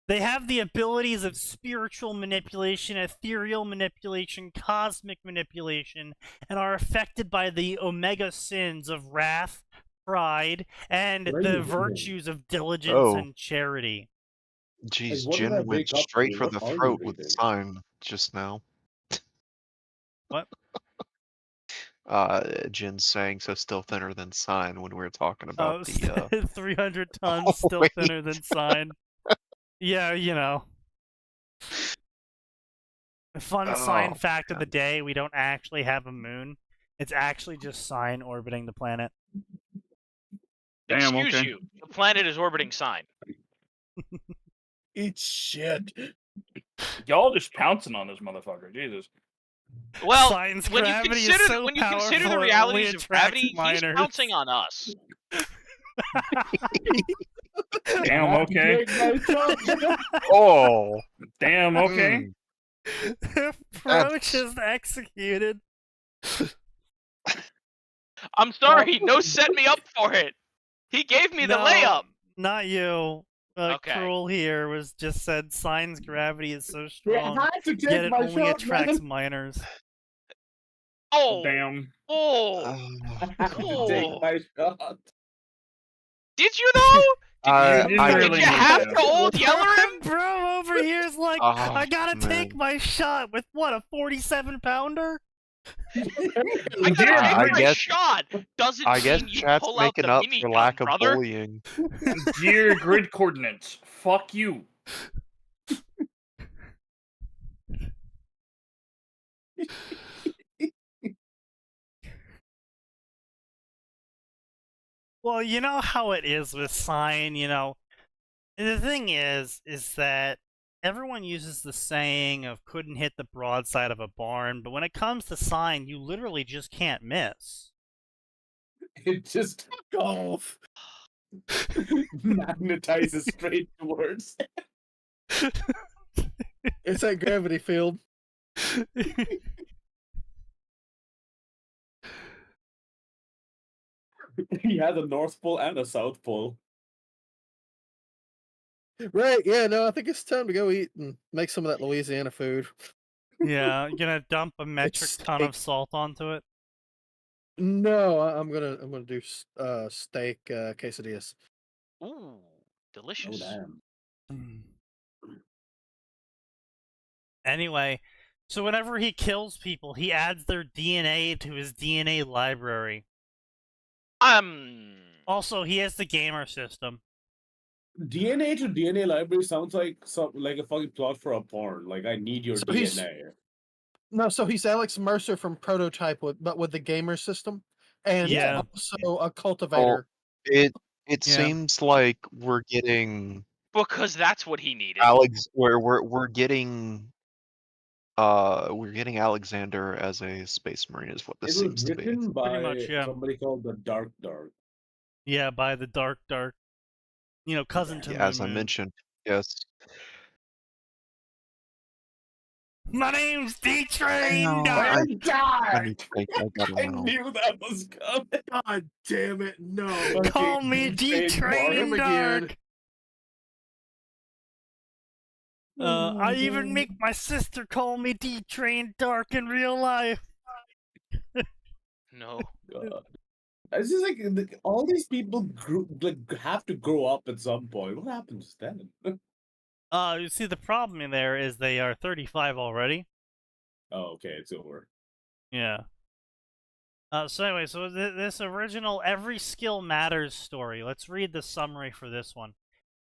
They have the abilities of spiritual manipulation, ethereal manipulation, cosmic manipulation, and are affected by the omega sins of wrath, pride, and Where are the you going? virtues of diligence Oh. and charity. Jeez, what did I Jin went wake up straight to? for What the are you throat with reading? sign just now. What? Jin saying so still thinner than sign when we were talking about Oh, the 300 tons, Oh, still wait. thinner than sign. Yeah, you know. A fun sign Oh, fact of the day, we don't actually have a moon. It's actually just sign orbiting the planet. Damn, Excuse okay. you. The planet is orbiting sign. Eat shit. Y'all just pouncing on this motherfucker. Jesus. Well, Sign's when you gravity is consider so when you consider powerful, the it only realities of attracts gravity, he's minors. pouncing on us. Damn, okay. Take my shot. Oh, Damn, okay. Approach is executed. I'm sorry, no set me up for it. He gave me the No, layup. Not you. Okay. Cruel here was just said Sign's gravity is so They strong, had to yet take it my only shot, attracts man. minors. Oh, Damn. oh, I had to take Oh. my shot. did you though? You didn't Did really you need have to. to old Yeller him? Bro over here's like, Oh, I gotta take man. my shot with what, a 47-pounder? I gotta Yeah, take I my guess- shot. Doesn't I guess mean you chat's pull out making the up minigun, for lack of brother. bullying. Dear grid coordinates. Fuck you. Well, you know how it is with Sign, you know. The thing is that everyone uses the saying of couldn't hit the broadside of a barn, but when it comes to Sign, you literally just can't miss. It just took off. Magnetizes straight towards. It's that gravity field. He has a North Pole and a South Pole. Right, yeah, no, I think it's time to go eat and make some of that Louisiana food. Yeah, you're gonna dump a metric It's ton of salt onto it. No, I'm gonna do steak quesadillas. Ooh, Oh delicious. damn. Anyway, so whenever he kills people, he adds their DNA to his DNA library. Also, he has the gamer system. DNA to DNA library sounds like a fucking plot for a porn. Like I need your So he's- DNA. No, so he's Alex Mercer from Prototype, but with the gamer system, and Yeah. also a cultivator. It Yeah. seems like we're getting Because that's what he needed. we're getting Alexander as a space marine is what this It was seems to be. written by much, yeah. somebody called the Dark. Yeah, by the dark, you know, cousin to Yeah, Moon as I Moon. mentioned, yes. My name's D-Train. I God! need to think I got I it now. knew that was coming. God damn it! No. Call Fucking me D-Train Him in again. dark. I even make my sister call me D-Train Dark in real life. No. God. It's just like all these people have to grow up at some point. What happens then? You see, the problem in there is they are 35 already. Oh, okay, it's over. Yeah. So anyway, so this original Every Skill Matters story, let's read the summary for this one.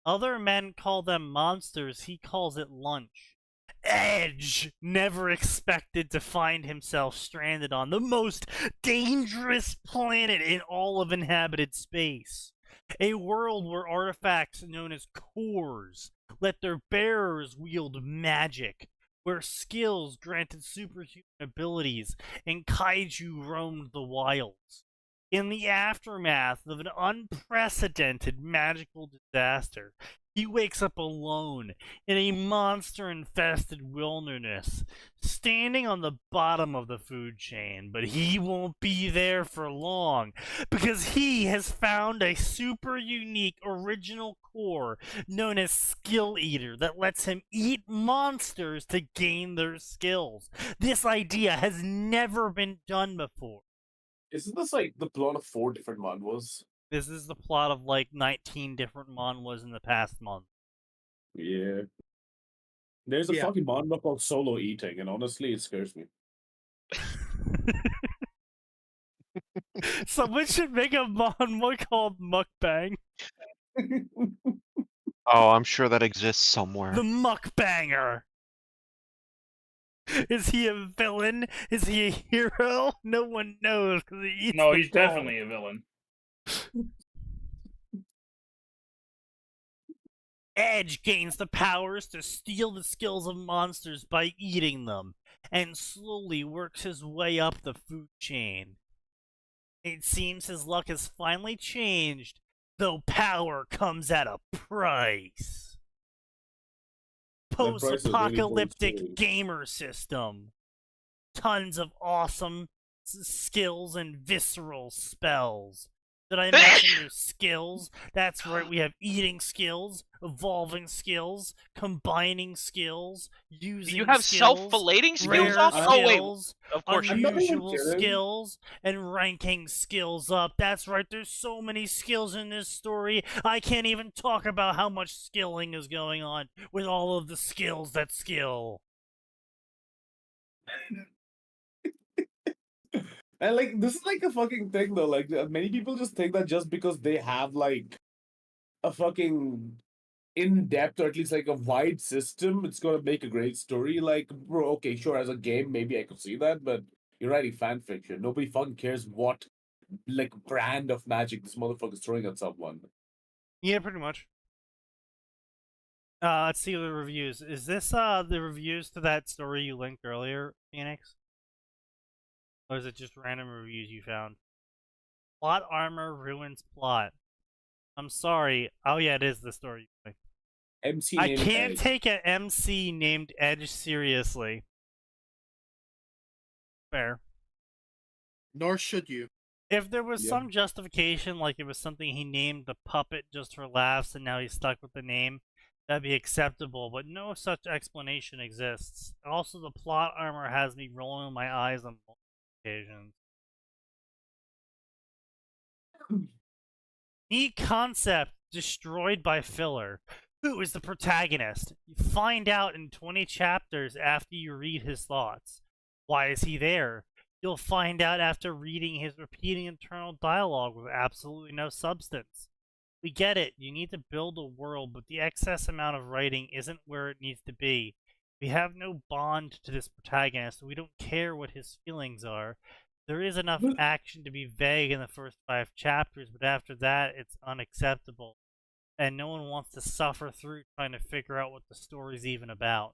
Other men call them monsters, he calls it lunch. Edge never expected to find himself stranded on the most dangerous planet in all of inhabited space. A world where artifacts known as cores let their bearers wield magic, where skills granted superhuman abilities and kaiju roamed the wilds. In the aftermath of an unprecedented magical disaster, He wakes up alone in a monster-infested wilderness, standing on the bottom of the food chain, but he won't be there for long because he has found a super unique original core known as Skill Eater that lets him eat monsters to gain their skills. This idea has never been done before. Isn't this like the plot of 4 different manhwas? This is the plot of like 19 different manhwas in the past month. Yeah. There's a fucking manhwa called Solo Eating, and honestly, it scares me. Someone should make a manhwa called Mukbang. Oh, I'm sure that exists somewhere. The Mukbanger. Is he a villain? Is he a hero? No one knows because he eats No, the he's ball. definitely a villain. Edge gains the powers to steal the skills of monsters by eating them, and slowly works his way up the food chain. It seems his luck has finally changed, though power comes at a price. price is really Post-apocalyptic important. gamer system. Tons of awesome skills and visceral spells. Did I mention there's skills? That's right, we have eating skills, evolving skills, combining skills, using You have skills, self-filleting skills rare off? Oh, wait. skills, Of course you I'm not do. even unusual kidding. skills, and ranking skills up. That's right, there's so many skills in this story, I can't even talk about how much skilling is going on with all of the skills that skill. And like, this is like a fucking thing though. Like, many people just think that just because they have like a fucking in-depth or at least like a wide system, it's gonna make a great story. Like, bro, okay, sure, as a game, maybe I could see that, but you're writing fan fiction. Nobody fucking cares what like brand of magic this motherfucker's throwing at someone. Yeah, pretty much. Let's see the reviews. Is this the reviews to that story you linked earlier, Phoenix? Or is it just random reviews you found? Plot armor ruins plot. I'm sorry. Oh yeah, it is the story you linked. MC I named can't Edge. take an MC named Edge seriously. Fair. Nor should you. If there was Yeah. some justification, like it was something he named the puppet just for laughs and now he's stuck with the name, that'd be acceptable, but no such explanation exists. Also, the plot armor has me rolling my eyes on multiple occasions. Neat concept destroyed by filler. Who is the protagonist? You find out in 20 chapters after you read his thoughts. Why is he there? You'll find out after reading his repeating internal dialogue with absolutely no substance. We get it, you need to build a world, but the excess amount of writing isn't where it needs to be. We have no bond to this protagonist, we don't care what his feelings are. There is enough action to be vague in the first 5 chapters, but after that, it's unacceptable. And no one wants to suffer through trying to figure out what the story's even about.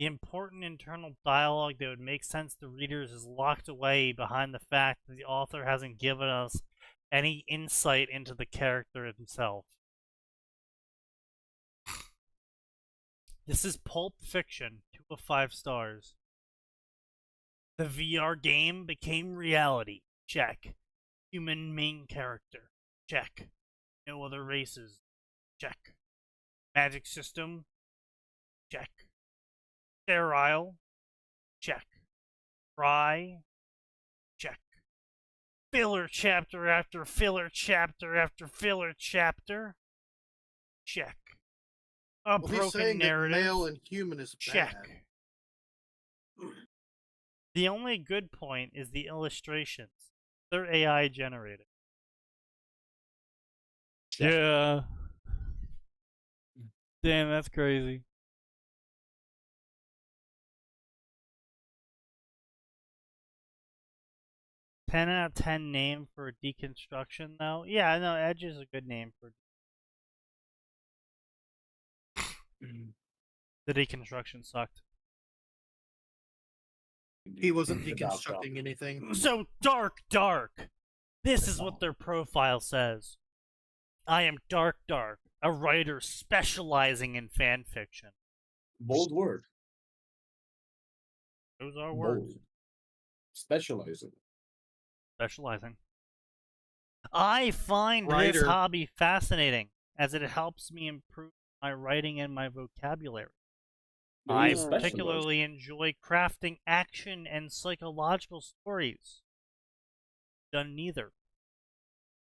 The important internal dialogue that would make sense to readers is locked away behind the fact that the author hasn't given us any insight into the character himself. This is Pulp Fiction, 2 of 5 stars. The VR game became reality. Check. Human main character. Check. No other races. Check. Magic system. Check. Sterile. Check. Try. Check. Filler chapter after filler chapter after filler chapter. Check. A Well, he's broken saying that narrative. male and human is Check. bad. The only good point is the illustrations. They're AI generated. Yeah. Damn, that's crazy. "10 out of 10 name for a deconstruction, though." Yeah, no, Edge is a good name for the deconstruction sucked. He wasn't The dark deconstructing anything. So dark. This is what their profile says. I am dark. a writer specializing in fan fiction. Bold word. Those are words. Bold. Specializing. Specializing. I find this Writer. hobby fascinating as it helps me improve my writing and my vocabulary. I Specializing. particularly enjoy crafting action and psychological stories. Done neither.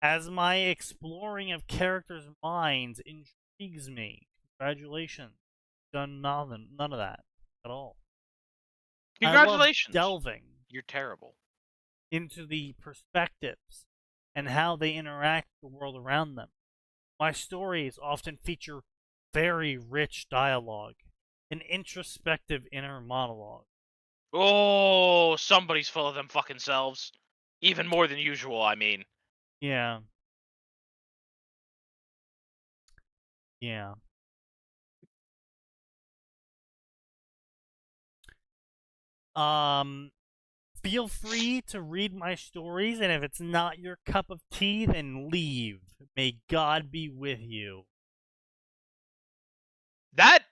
As my exploring of characters' minds intrigues me. Congratulations. Done none of that at all. Congratulations. I love delving You're terrible. into the perspectives and how they interact with the world around them. My stories often feature very rich dialogue, an introspective inner monologue. Oh, somebody's full of them fucking selves. Even more than usual, I mean. Yeah. Yeah. Feel free to read my stories, and if it's not your cup of tea, then leave. May God be with you. That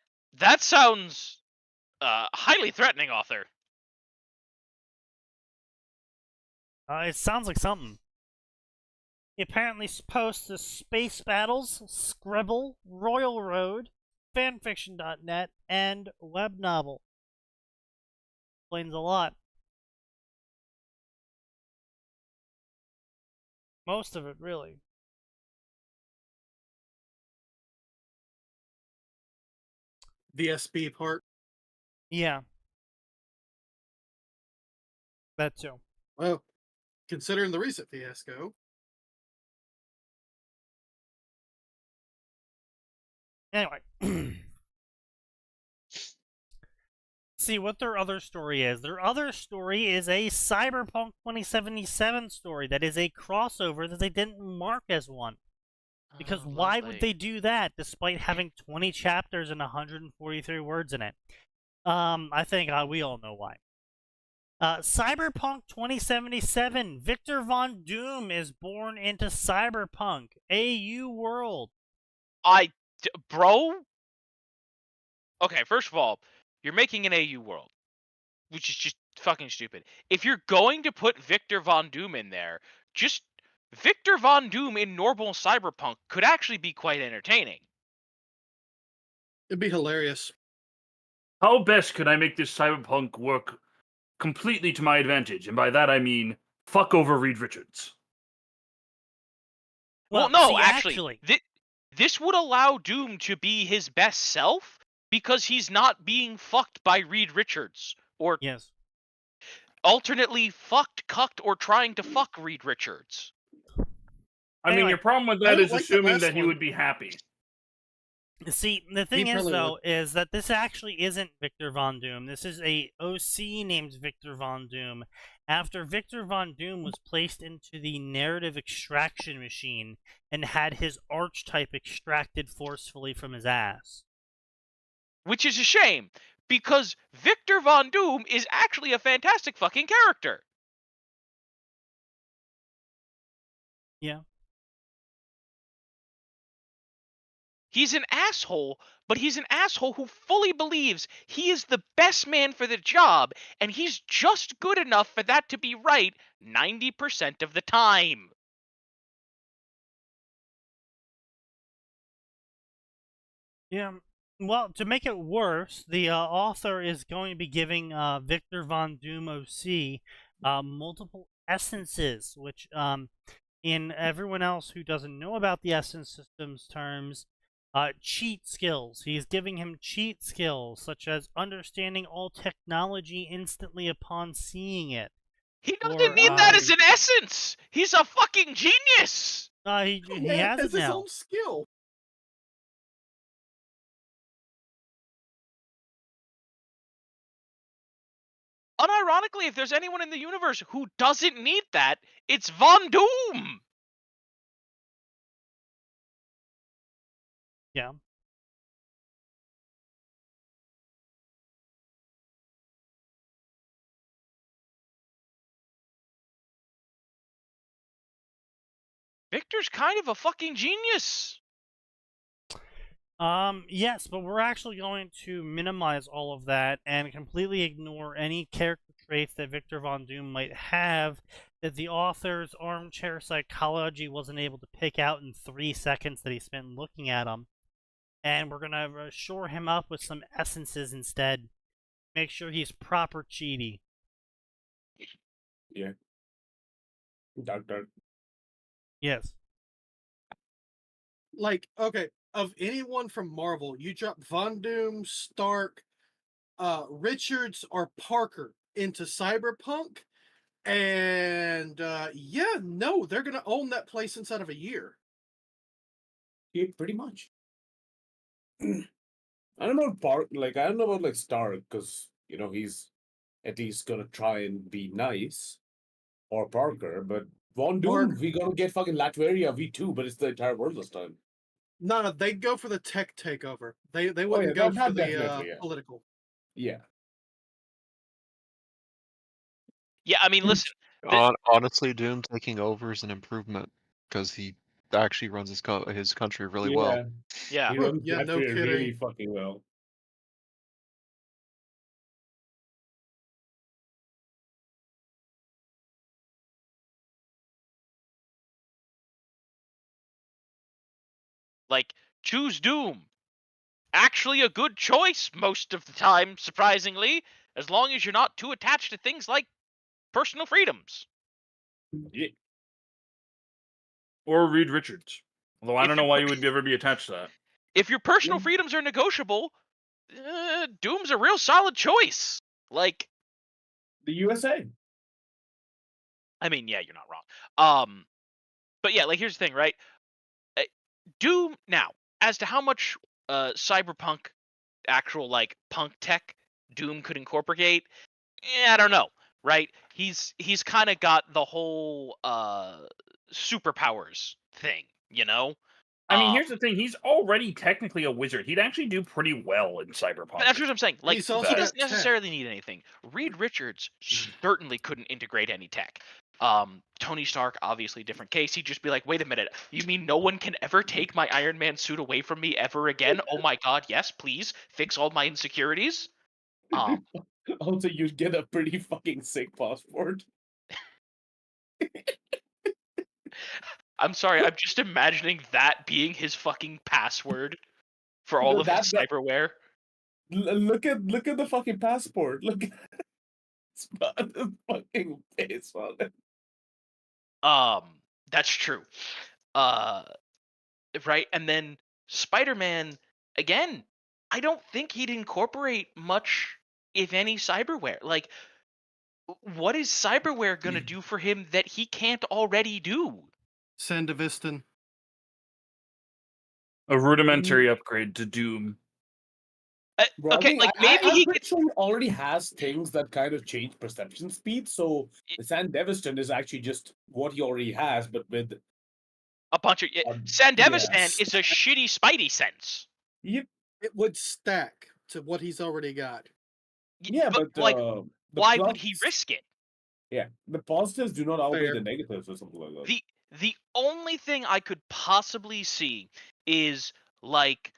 sounds highly threatening, author. It sounds like something. He apparently posts to Space Battles, Scribble, Royal Road, Fanfiction.net, and Web Novel. Explains a lot. Most of it, really. The SB part. Yeah. That too. Well, considering the recent fiasco. Anyway. See what their other story is. Their other story is a Cyberpunk 2077 story that is a crossover that they didn't mark as one. Because why would they do that despite having 20 chapters and 143 words in it? I think we all know why. Cyberpunk 2077. Victor Von Doom is born into Cyberpunk. AU world. Bro? Okay, first of all, you're making an AU world, which is just fucking stupid. If you're going to put Victor Von Doom in there, just Victor Von Doom in normal Cyberpunk could actually be quite entertaining. It'd be hilarious. How best could I make this Cyberpunk work completely to my advantage? And by that I mean, fuck over Reed Richards. Well, no, see, actually this would allow Doom to be his best self because he's not being fucked by Reed Richards or yes, alternately fucked, cucked, or trying to fuck Reed Richards. I mean, Anyway, your problem with I that don't is like that assuming last that he one. would be happy. See, the thing is, probably though, is that this actually isn't Victor Von Doom. This is a OC named Victor Von Doom. After Victor Von Doom was placed into the narrative extraction machine and had his archetype extracted forcefully from his ass. Which is a shame, because Victor Von Doom is actually a fantastic fucking character. Yeah. He's an asshole, but he's an asshole who fully believes he is the best man for the job, and he's just good enough for that to be right 90% of the time. Yeah. Well, to make it worse, the author is going to be giving Victor Von Doom OC multiple essences, which in everyone else who doesn't know about the essence system's terms, cheat skills. He's giving him cheat skills, such as understanding all technology instantly upon seeing it. He doesn't need that as an essence! He's a fucking genius! He has it his now. own skill. Unironically, if there's anyone in the universe who doesn't need that, it's Von Doom! Yeah. Victor's kind of a fucking genius. Yes, but we're actually going to minimize all of that and completely ignore any character traits that Victor Von Doom might have that the author's armchair psychology wasn't able to pick out in 3 seconds that he spent looking at him. And we're gonna shore him up with some essences instead. Make sure he's proper cheaty. Yeah. Dark. Yes. Like, okay, of anyone from Marvel, you drop Von Doom, Stark, Richards, or Parker into Cyberpunk, and yeah, no, they're gonna own that place inside of a year. Yeah, pretty much. I don't know about I don't know about like Stark, because he's at least gonna try and be nice, or Parker, but Von Doom, we gonna get fucking Latveria V2, but it's the entire world this time. No, they'd go for the tech takeover. They wouldn't go for the political. Yeah. Yeah, I mean, listen. Honestly, Doom taking over is an improvement because he actually runs his country really well. Yeah. He runs Yeah, no Latveria kidding. really fucking well. Like, choose Doom. Actually a good choice most of the time, surprisingly, as long as you're not too attached to things like personal freedoms. Yeah. Or Reed Richards. Although I don't know why you would ever be attached to that. If your personal freedoms are negotiable, Doom's a real solid choice. Like, the USA. I mean, yeah, you're not wrong. But yeah, like, here's the thing, right? Doom, now, as to how much cyberpunk actual like punk tech Doom could incorporate, I don't know, right? He's kind of got the whole superpowers thing, you know? I mean, here's the thing. He's already technically a wizard. He'd actually do pretty well in Cyberpunk. That's what I'm saying. Like, He's he also doesn't got necessarily need anything. Reed Richards certainly couldn't integrate any tech. Tony Stark, obviously different case. He'd just be like, wait a minute, you mean no one can ever take my Iron Man suit away from me ever again? Oh my god, yes, please, fix all my insecurities. Also, you'd get a pretty fucking sick passport. I'm sorry, I'm just imagining that being his fucking password for all of his cyberware. Look at the fucking passport. Look at his fucking face on it. That's true. Right, and then Spider-Man, again, I don't think he'd incorporate much, if any, cyberware. Like, what is cyberware gonna do for him that he can't already do? Sandevistan. A rudimentary upgrade to Doom. Bro, Okay, like maybe I'm he pretty sure he already has things that kind of change perception speed. So the Sandevistan is actually just what he already has, but with a bunch of Sandevistan is a shitty Spidey sense. Yep. It would stack to what he's already got. Yeah, but like, why would he risk it? Yeah, the positives do not outweigh the negatives or something like that. The only thing I could possibly see is like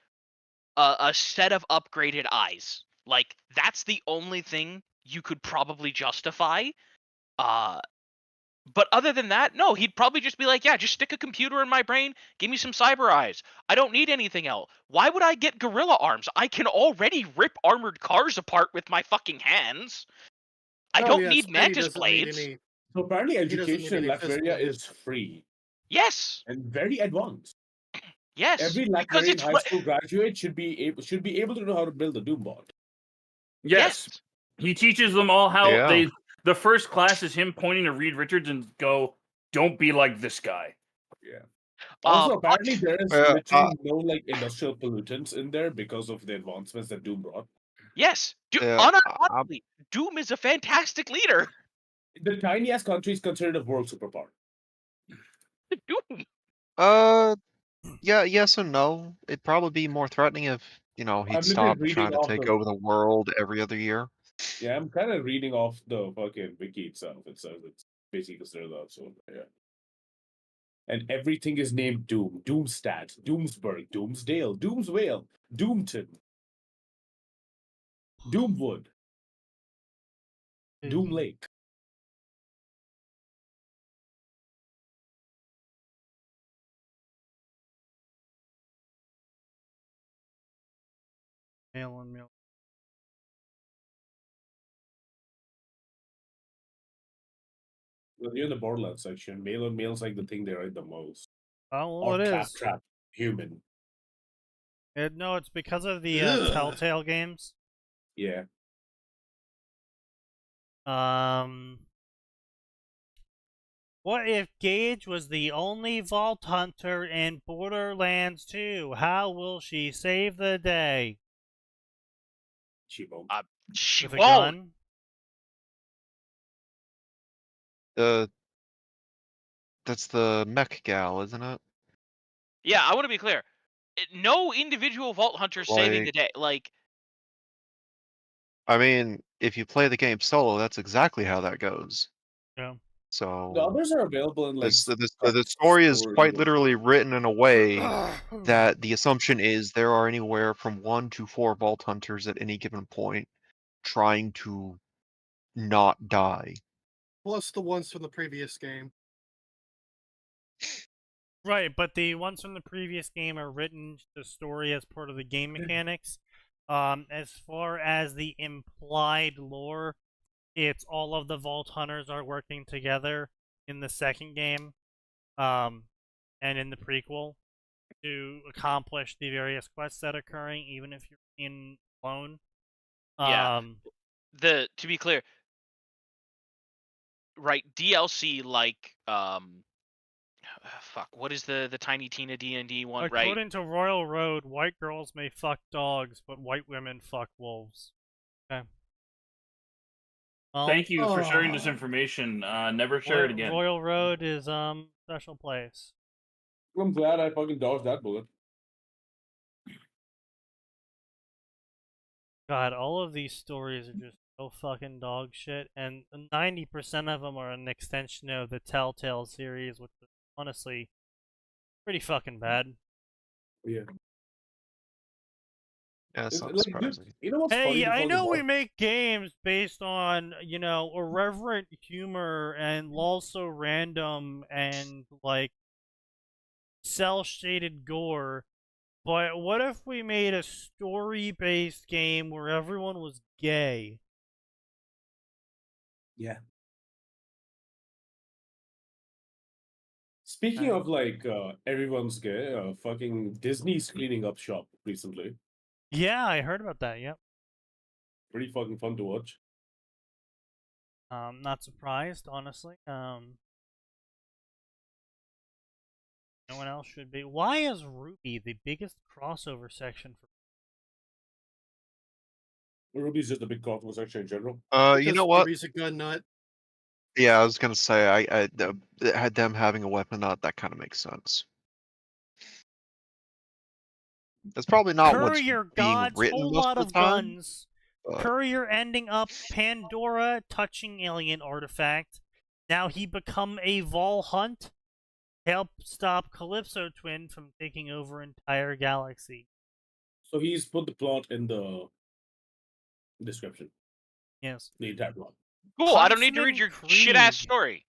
a set of upgraded eyes. Like, that's the only thing you could probably justify. But other than that, no, he'd probably just be like, yeah, just stick a computer in my brain, give me some cyber eyes. I don't need anything else. Why would I get gorilla arms? I can already rip armored cars apart with my fucking hands. I don't need mantis blades. So apparently education in Latveria is free. Yes. And very advanced. Yes. Every Latvian high school graduate should be able to know how to build a Doom bot. Yes. He teaches them all how the first class is him pointing to Reed Richards and go, don't be like this guy. Yeah. Also, apparently there is literally no like industrial pollutants in there because of the advancements that Doom brought. Yes. Unironically, Doom is a fantastic leader. The tiniest country is considered a world superpower. Doom. Yeah, yes and no. It'd probably be more threatening if, he'd stop trying to take over the world every other year. Yeah, I'm kind of reading off the fucking wiki itself. It says it's basically considered that, so yeah. and everything is named Doom. Doomstat, Doomsburg, Doomsdale, Doomsvale, Doomton, Doomwood, Doom Lake. Mail on mail. Well, you're in the Borderlands section. Mail on mail is like the thing they write the most. Oh, well, Or it is. Claptrap, human. No, it's because of the Ugh. Telltale games. Yeah. What if Gage was the only Vault Hunter in Borderlands 2? How will she save the day? She won't. She With a won't. gun? That's the mech gal, isn't it? Yeah, I want to be clear. No individual Vault Hunter saving the day. Like, I mean, if you play the game solo, that's exactly how that goes. Yeah. So The others are available in like the story is quite story. literally written in a way that the assumption is there are anywhere from 1 to 4 Vault Hunters at any given point trying to not die. Plus the ones from the previous game. Right, but the ones from the previous game are written the story as part of the game mechanics. As far as the implied lore, it's all of the Vault Hunters are working together in the second game, and in the prequel to accomplish the various quests that are occurring, even if you're in alone. yeah. To be clear, right? DLC like fuck. What is the Tiny Tina D&D one? Right? According to Royal Road, white girls may fuck dogs, but white women fuck wolves. Okay. Well, Thank you for sharing this information. Never share it again. Royal Road is special place. I'm glad I fucking dodged that bullet. God, all of these stories are just so fucking dog shit, and 90% of them are an extension of the Telltale series, which is honestly pretty fucking bad. Yeah. Yeah, it's not Like, surprising. you know what's funny? Hey, I know we about- make games based on, irreverent humor and also random and, like, cel-shaded gore, but what if we made a story-based game where everyone was gay? Yeah. Speaking of like everyone's gay, fucking Disney's cleaning up shop recently. Yeah, I heard about that, yep. Pretty fucking fun to watch. Not surprised, honestly. No one else should be. Why is Ruby the biggest crossover section for? Ruby's just a big crossover section in general. You know what? Ruby's a gun nut. Yeah, I was gonna say, had them having a weapon nut, that kind of makes sense. That's probably not what's Courier being God's written whole most lot of of the time. guns. But Courier ending up Pandora touching alien artifact. Now he become a Vol Hunt. Help stop Calypso Twin from taking over entire galaxy. So he's put the plot in the description. Yes. The entire plot. Cool. I don't need to read your shit ass story.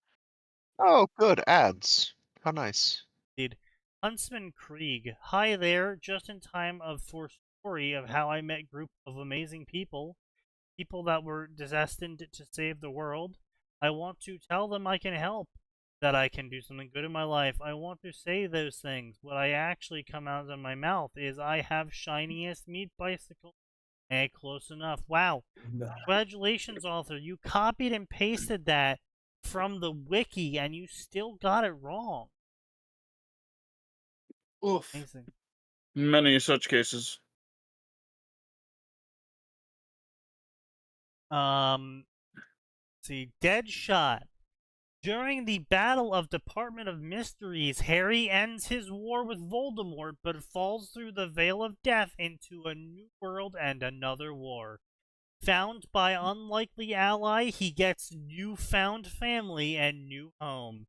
oh, good ads. How nice. Indeed. Huntsman Krieg. Hi there, just in time for story of how I met group of amazing people. People that were destined to save the world. I want to tell them I can help. That I can do something good in my life. I want to say those things. What I actually come out of my mouth is I have shiniest meat bicycle. Hey, close enough. Wow. Congratulations, author. You copied and pasted that from the wiki and you still got it wrong. Oof. Amazing. Many such cases. See, Deadshot. During the Battle of Department of Mysteries, Harry ends his war with Voldemort, but falls through the Veil of Death into a new world and another war. Found by unlikely ally, he gets newfound family and new home.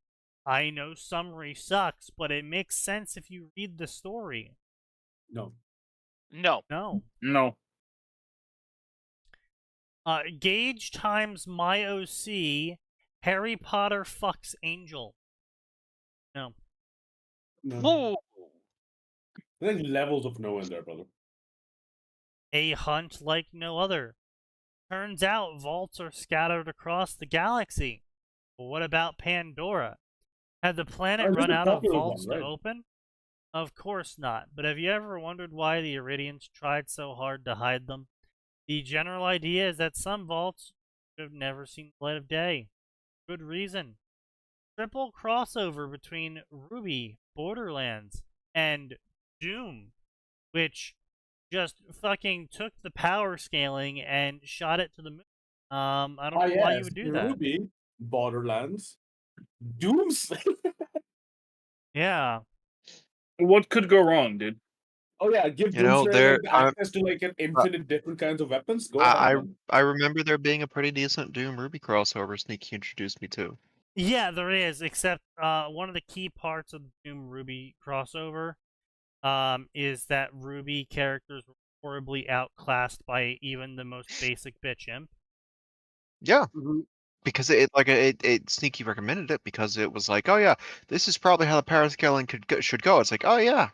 I know summary sucks, but it makes sense if you read the story. No. No. No. Gauge times my OC. Harry Potter fucks Angel. No. Ooh. There's levels of no in there, brother. A hunt like no other. Turns out vaults are scattered across the galaxy. But what about Pandora? Had the planet this run is a out of popular vaults one, to right? open? Of course not. But have you ever wondered why the Iridians tried so hard to hide them? The general idea is that some vaults should have never seen the light of day. Good reason. Triple crossover between Ruby, Borderlands, and Doom, which just fucking took the power scaling and shot it to the moon. I don't know why you would do that. Ruby, Borderlands, Doomslayer. Yeah. What could go wrong, dude? Oh yeah, give You know, Doomslayer like, access to like an infinite different kinds of weapons. Go ahead. I remember there being a pretty decent Doom Ruby crossover Sneaky introduced me to. Yeah, there is, except one of the key parts of the Doom Ruby crossover is that Ruby characters were horribly outclassed by even the most basic bitch imp. Yeah. Mm-hmm. Because it Sneaky recommended it because it was like, oh yeah, this is probably how the power scaling should go. It's like, oh yeah,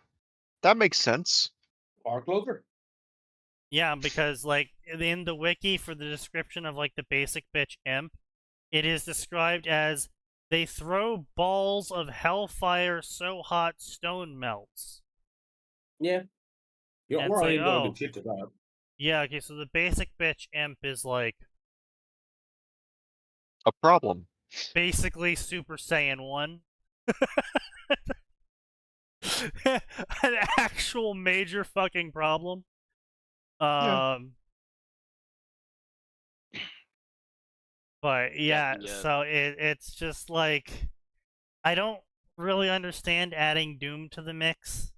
that makes sense. Far closer. Yeah, because like in the wiki for the description of like the basic bitch imp, it is described as they throw balls of hellfire so hot stone melts. Yeah. You And are it's like, ain't gonna oh. do shit to that. Yeah, okay, so the basic bitch imp is like A problem. basically Super Saiyan 1. An actual major fucking problem. Yeah. But yeah, Yeah. so it's just like I don't really understand adding Doom to the mix.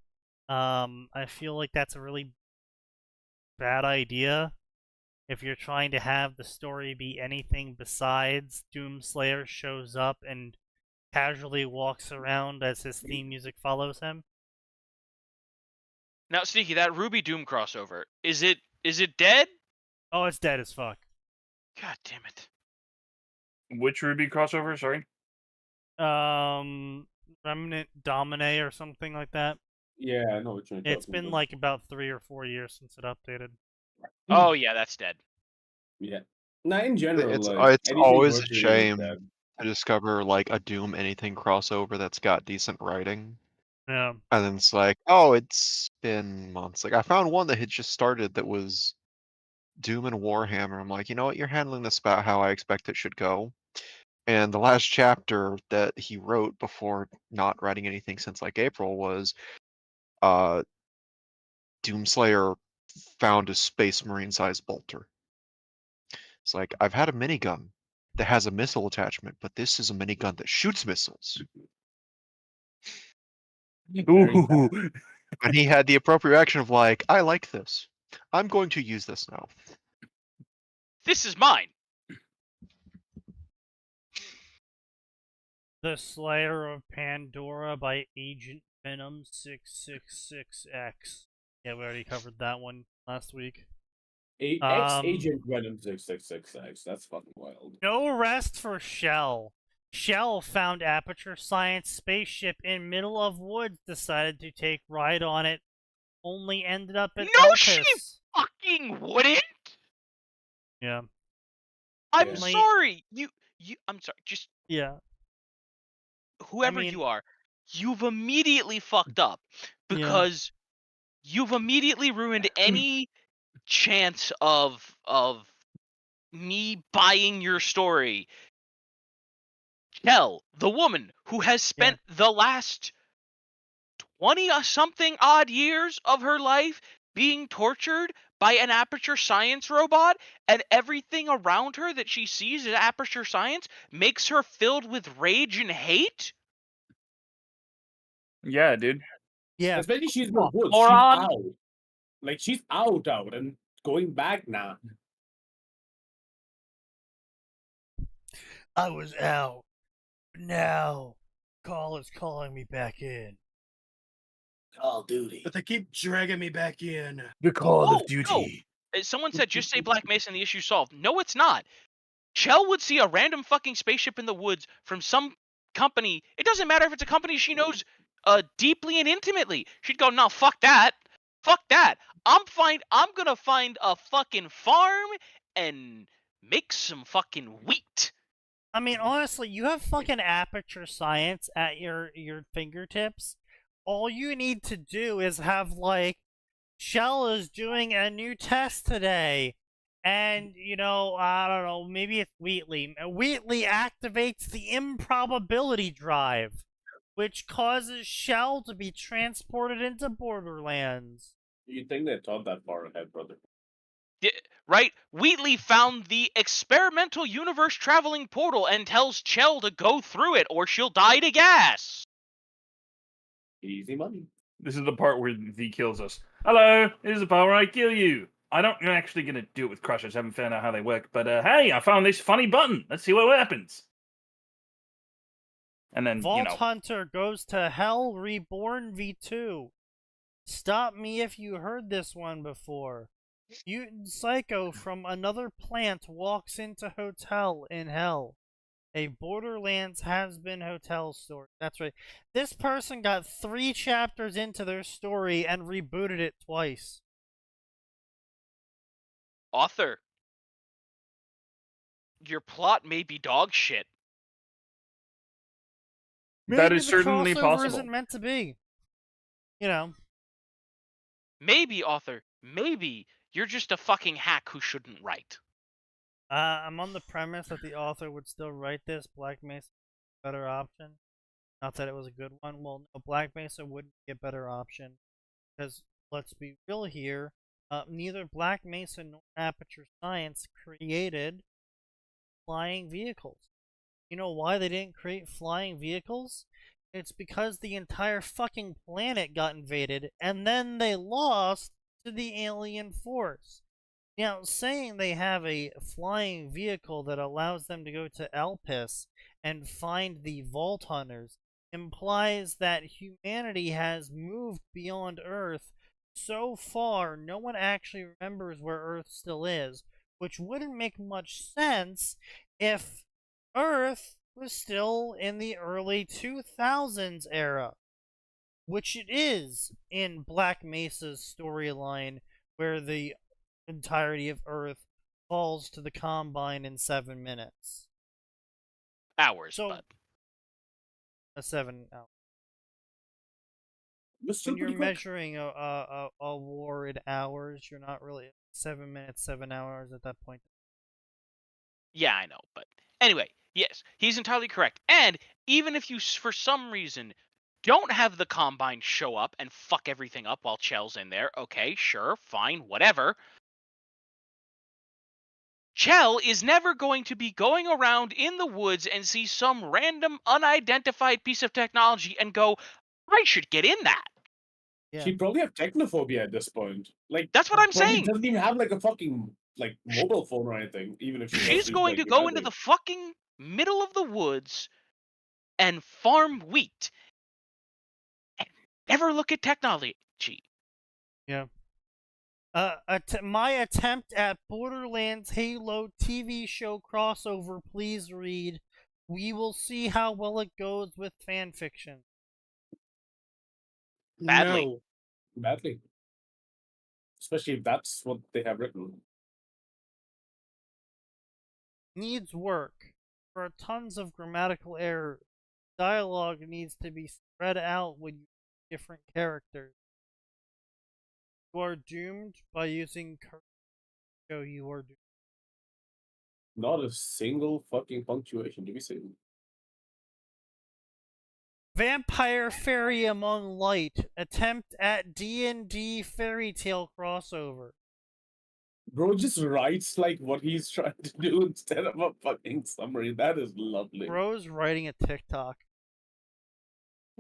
I feel like that's a really bad idea if you're trying to have the story be anything besides Doomslayer shows up and casually walks around as his theme music follows him. Now, Sneaky, that Ruby Doom crossover, is it dead? Oh, it's dead as fuck. God damn it. Which Ruby crossover? Sorry. Remnant Domine or something like that. Yeah, I know what you're talking It's been about. like about 3 or 4 years since it updated. Oh yeah, that's dead. Yeah. Now in general, It's like always a virtually shame dead. to discover like a Doom anything crossover that's got decent writing. Yeah. And then it's like, oh, it's been months. Like I found one that had just started that was Doom and Warhammer. I'm like, you know what, you're handling this about how I expect it should go. And the last chapter that he wrote before not writing anything since like April was Doomslayer found a Space Marine sized bolter. It's like, I've had a minigun that has a missile attachment, but this is a minigun that shoots missiles. Ooh. And he had the appropriate reaction of like, I like this. I'm going to use this now. This is mine. The Slayer of Pandora by Agent Venom 666X. Yeah, we already covered that one last week. Ex-Agent Venom 666X. That's fucking wild. No rest for Shell. Shell found Aperture Science spaceship in middle of woods, decided to take ride on it, only ended up at No, Elpis. she fucking wouldn't. Yeah. I'm Yeah. sorry. I'm sorry. Just Yeah. whoever you are, you've immediately fucked up because you've immediately ruined any chance of me buying your story. Kel, the woman who has spent the last 20-something odd years of her life being tortured by an Aperture Science robot, and everything around her that she sees as Aperture Science makes her filled with rage and hate? Yeah, dude. Yeah. Especially she's in the woods. She's Moron. out. Like she's out and going back now. I was out. Now call is calling me back in. Call of Duty. But they keep dragging me back in. The Call Oh, of Duty. no. Someone said, just say Black Mesa and the issue solved. No, it's not. Chell would see a random fucking spaceship in the woods from some company. It doesn't matter if it's a company she knows deeply and intimately. She'd go, no, fuck that. Fuck that. I'm gonna find a fucking farm and make some fucking wheat. I mean, honestly, you have fucking aperture science at your fingertips. All you need to do is have, like, Shell is doing a new test today. And, you know, I don't know, maybe it's Wheatley. Wheatley activates the improbability drive, which causes Shell to be transported into Borderlands. You think they thought that far ahead, brother? Yeah, right? Wheatley found the experimental universe traveling portal and tells Chell to go through it or she'll die to gas. Easy money. This is the part where V kills us. Hello, this is the part where I kill you. I'm actually going to do it with crushers. I haven't found out how they work. But hey, I found this funny button. Let's see what happens. And then, Vault Hunter goes to Hell Reborn V2. Stop me if you heard this one before. Mutant Psycho from another plant walks into hotel in Hell. A Borderlands has-been hotel story. That's right. This person got 3 chapters into their story and rebooted it twice. Author, your plot may be dog shit. Maybe that is the certainly crossover possible. Isn't meant to be. You know. Maybe, author, maybe you're just a fucking hack who shouldn't write. I'm on the premise that the author would still write this. Black Mesa a better option. Not that it was a good one. Well, no, Black Mesa wouldn't be a better option. Because, let's be real here, neither Black Mesa nor Aperture Science created flying vehicles. You know why they didn't create flying vehicles? It's because the entire fucking planet got invaded, and then they lost to the alien force. Now, saying they have a flying vehicle that allows them to go to Elpis and find the Vault Hunters implies that humanity has moved beyond Earth so far no one actually remembers where Earth still is, which wouldn't make much sense if Earth was still in the early 2000s era, which it is in Black Mesa's storyline, where the entirety of Earth falls to the Combine in 7 minutes. Hours, So, but 7 hours. Mr. When you're Pretty quick. measuring a war in hours, you're not really 7 minutes, 7 hours at that point. yeah, I know. But anyway, yes, he's entirely correct. And even if you, for some reason, don't have the Combine show up and fuck everything up while Chell's in there, okay, sure, fine, whatever. Chell is never going to be going around in the woods and see some random unidentified piece of technology and go, I should get in that. Yeah. She'd probably have technophobia at this point. Like, That's what I'm probably saying. doesn't even have like a fucking like mobile phone or anything. Even if She's going to go into the fucking middle of the woods and farm wheat and never look at technology. Yeah. My attempt at Borderlands Halo TV show crossover, please read. We will see how well it goes with fanfiction. Badly. No. badly, especially if that's what they have written. Needs work. There are tons of grammatical errors. Dialogue needs to be spread out with different characters. You are doomed by using show you are doomed. Not a single fucking punctuation to be seen. Vampire Fairy Among Light. Attempt at D&D fairy tale crossover. Bro just writes like what he's trying to do instead of a fucking summary. That is lovely. Bro's writing a TikTok.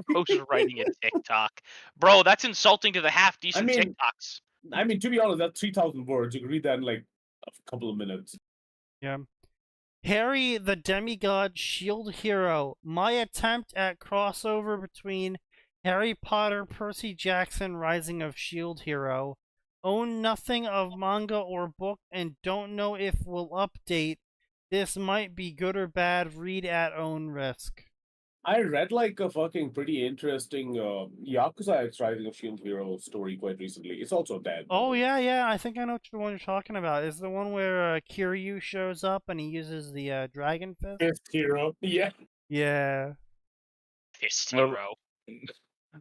Bro's writing a TikTok. Bro, that's insulting to the half-decent I mean- TikToks. I mean, to be honest, that's 3,000 words. You can read that in like a couple of minutes. Yeah. Harry the Demigod Shield Hero. My attempt at crossover between Harry Potter, Percy Jackson, Rising of Shield Hero. Own nothing of manga or book and don't know if will update. This might be good or bad. Read at own risk. I read like a fucking pretty interesting Yakuza X Rising of Shield Hero story quite recently. It's also dead. Oh yeah. I think I know which one you're talking about. Is the one where Kiryu shows up and he uses the dragon fist? Fist hero. Yeah. Yeah. Fist Well, hero.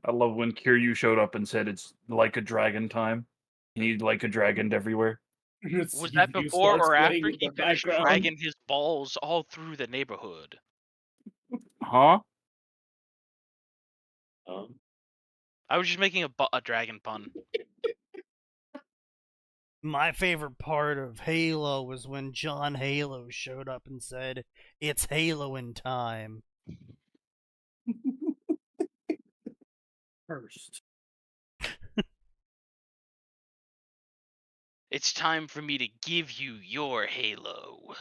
I love when Kiryu showed up and said it's like a dragon time. You need like a dragon everywhere. Was that before or after he finished dragging his balls all through the neighborhood? Huh? I was just making a dragon pun. My favorite part of Halo was when John Halo showed up and said, "It's Halo in time." First. It's time for me to give you your Halo.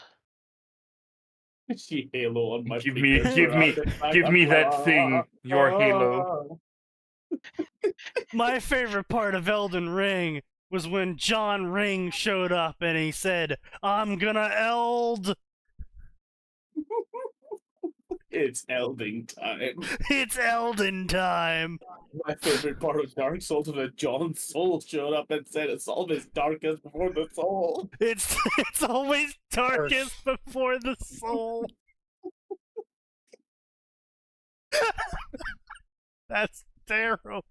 She Halo on my Give me that thing, your Halo. My favorite part of Elden Ring was when John Ring showed up and he said, "I'm gonna eld." It's Elding time. It's Elden time. My favorite part of Dark Souls was when John Soul showed up and said it's always darkest before the soul. It's always darkest before the soul. That's terrible.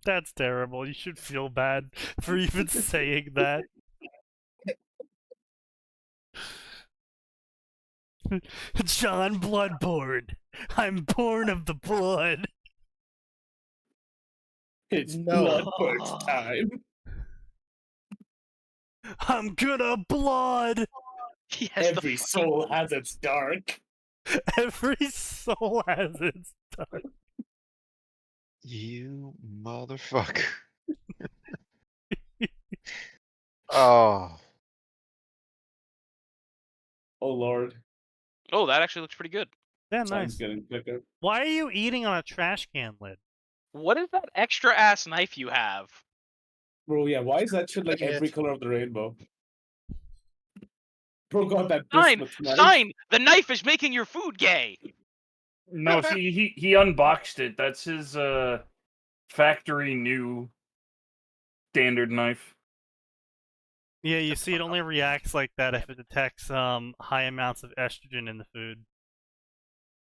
That's terrible. You should feel bad for even saying that. John Bloodborne. I'm born of the blood. It's Bloodborne's time. I'm gonna blood. Every soul has its dark. Every soul has its dark. You motherfucker. Oh. Oh lord. Oh, that actually looks pretty good. Yeah, Sounds nice. getting quicker. Why are you eating on a trash can lid? What is that extra ass knife you have? Bro, yeah, why is that shit like every color of the rainbow? Bro got that Sign! bismuth knife. Sign! The knife is making your food gay! No, see, he unboxed it. That's his factory new standard knife. Yeah, you see, it only reacts like that if it detects high amounts of estrogen in the food.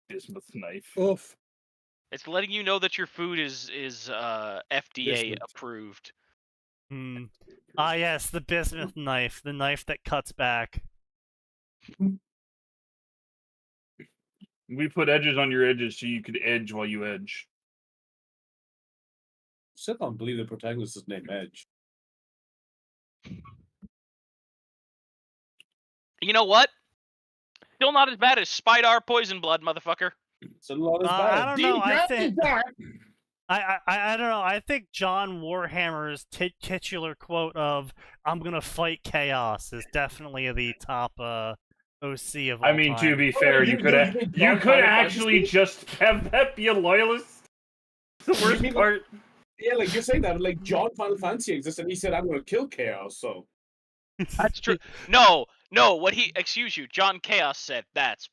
Bismuth knife. Oof. It's letting you know that your food is FDA Bismuth. approved. Ah, yes, the bismuth knife, the knife that cuts back. We put edges on your edges so you could edge while you edge. Still can't believe the protagonist is named Edge. You know what? Still not as bad as Spidar Poison Blood, motherfucker. Still not as bad. I don't know. I think that. I don't know. I think John Warhammer's titular quote of "I'm gonna fight chaos" is definitely the top OC of all I mean, time. to be fair, you could actually just have that be a loyalist. The worst part. Yeah, like you're saying that, like John Final Fantasy exists, and he said, "I'm going to kill chaos." So That's true. No. What he? Excuse you. John Chaos said that's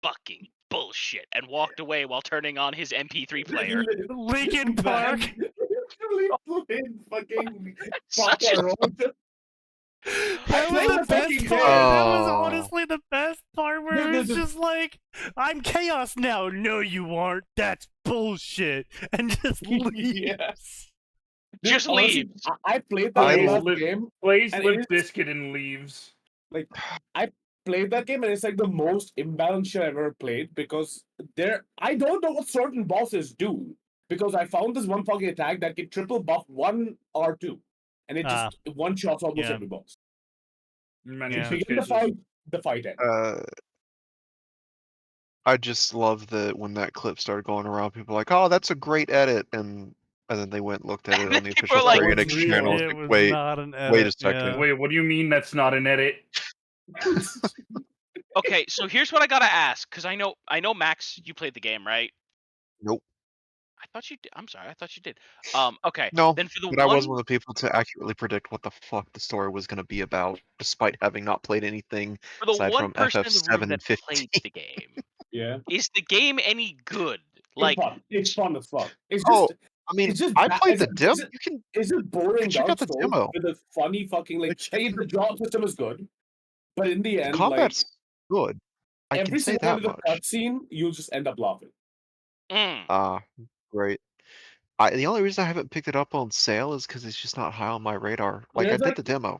fucking bullshit, and walked away while turning on his MP3 player. Linkin Park. Fucking Such a That was the best part. That was honestly the best part where it was just like, "I'm chaos now." "No, you aren't. That's bullshit," and just leaves. Yes. Just honestly, leaves. I played that game. Plays and Limp Bizkit and leaves. Like, I played that game, and it's like the most imbalanced shit I've ever played because I don't know what certain bosses do because I found this one fucking attack that can triple buff 1 or 2, and it just one shots almost every boss. Begin the fight end. I just love that when that clip started going around, people were like, "Oh, that's a great edit," and And then they went and looked at it on the People official are like, Square Enix "Real." channel. It Like, was wait, not an edit. wait a second. yeah. Wait, what do you mean that's not an edit? okay, so here's what I gotta ask, because I know Max, you played the game, right? Nope. I thought you did. I'm sorry, I thought you did. Okay. No, Then for the but I was one one of the people to accurately predict what the fuck the story was going to be about, despite having not played anything for the aside one from person in the room FF7 and that 15. played the game, Yeah. is the game any good? Like, It's fun as fuck. It's Oh, just I mean, it's just I ba- played it's, the demo. it's, You can it's just boring check dumb out the story demo. with a funny fucking like. Hey, the job system is good, but in the The end, combat's good. I every can say single that time much. cutscene, you'll just end up laughing. Great. The only reason I haven't picked it up on sale is because it's just not high on my radar. Like, I There's did like the demo.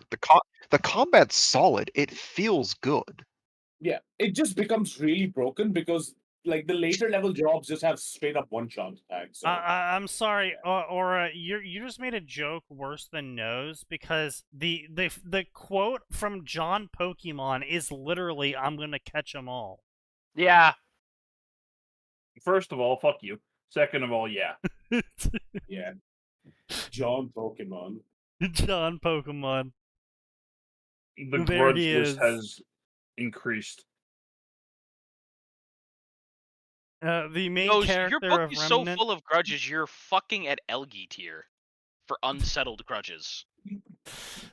The combat's solid. It feels good. yeah, it just becomes really broken because like the later level jobs just have straight up one shot attack. So I'm sorry, Aura, you just made a joke worse than Nose, because the quote from John Pokemon is literally, "I'm gonna catch 'em all." yeah. First of all, fuck you. Second of all, yeah. yeah, John Pokemon. John Pokemon. The There grudge he list is. has increased. The main Knows, your character book of is so Remnant. full of grudges, you're fucking at Elgie tier for unsettled grudges.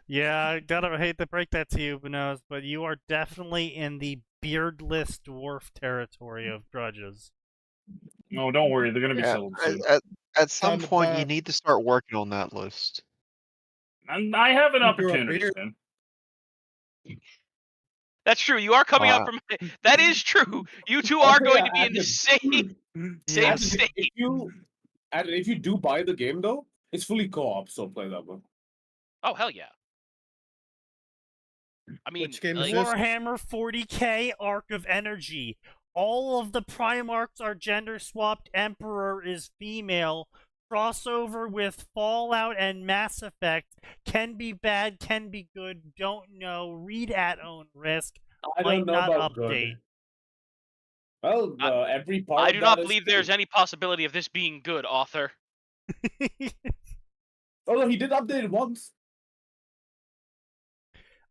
Yeah, I gotta hate to break that to you, Nose, but you are definitely in the beardless dwarf territory of grudges. No, don't worry. They're going to be Yeah, settled soon. at some Time to point, you buy- need to start working on that list. And I have an You grew a opportunity beard. soon. That's true. You are coming up from. That is true. You two are going to be in the same Yes. state. If you do buy the game though, it's fully co-op, so play that one. Oh hell yeah! I mean, Which game is like, this? Warhammer 40k Arc of Energy. All of the Primarchs are gender swapped. Emperor is female. Crossover with Fallout and Mass Effect. Can be bad, can be good. Don't know. Read at own risk. I Might don't know not about update. good. Well, every part. I of do that not is believe true. there's any possibility of this being good, author. Oh no, he did update it once.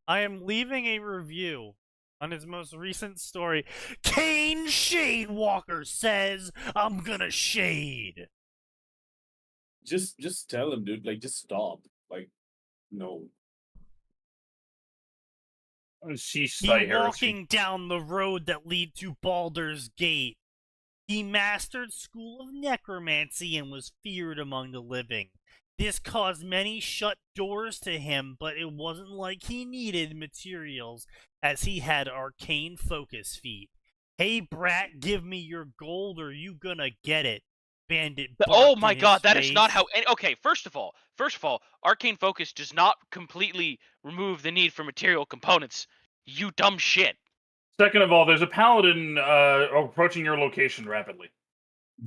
I am leaving a review on his most recent story. Kane Shadewalker says, "I'm gonna shade." Just tell him, dude. Like, just stop. Like, no. Cease He thy heresy. walking down the road that lead to Baldur's Gate. He mastered School of Necromancy and was feared among the living. This caused many shut doors to him, but it wasn't like he needed materials, as he had arcane focus feet. Hey brat, give me your gold or you gonna get it. Bandit Oh barked my in his god, that is not face. how. Okay, first of all, arcane focus does not completely remove the need for material components. You dumb shit. Second of all, there's a paladin approaching your location rapidly.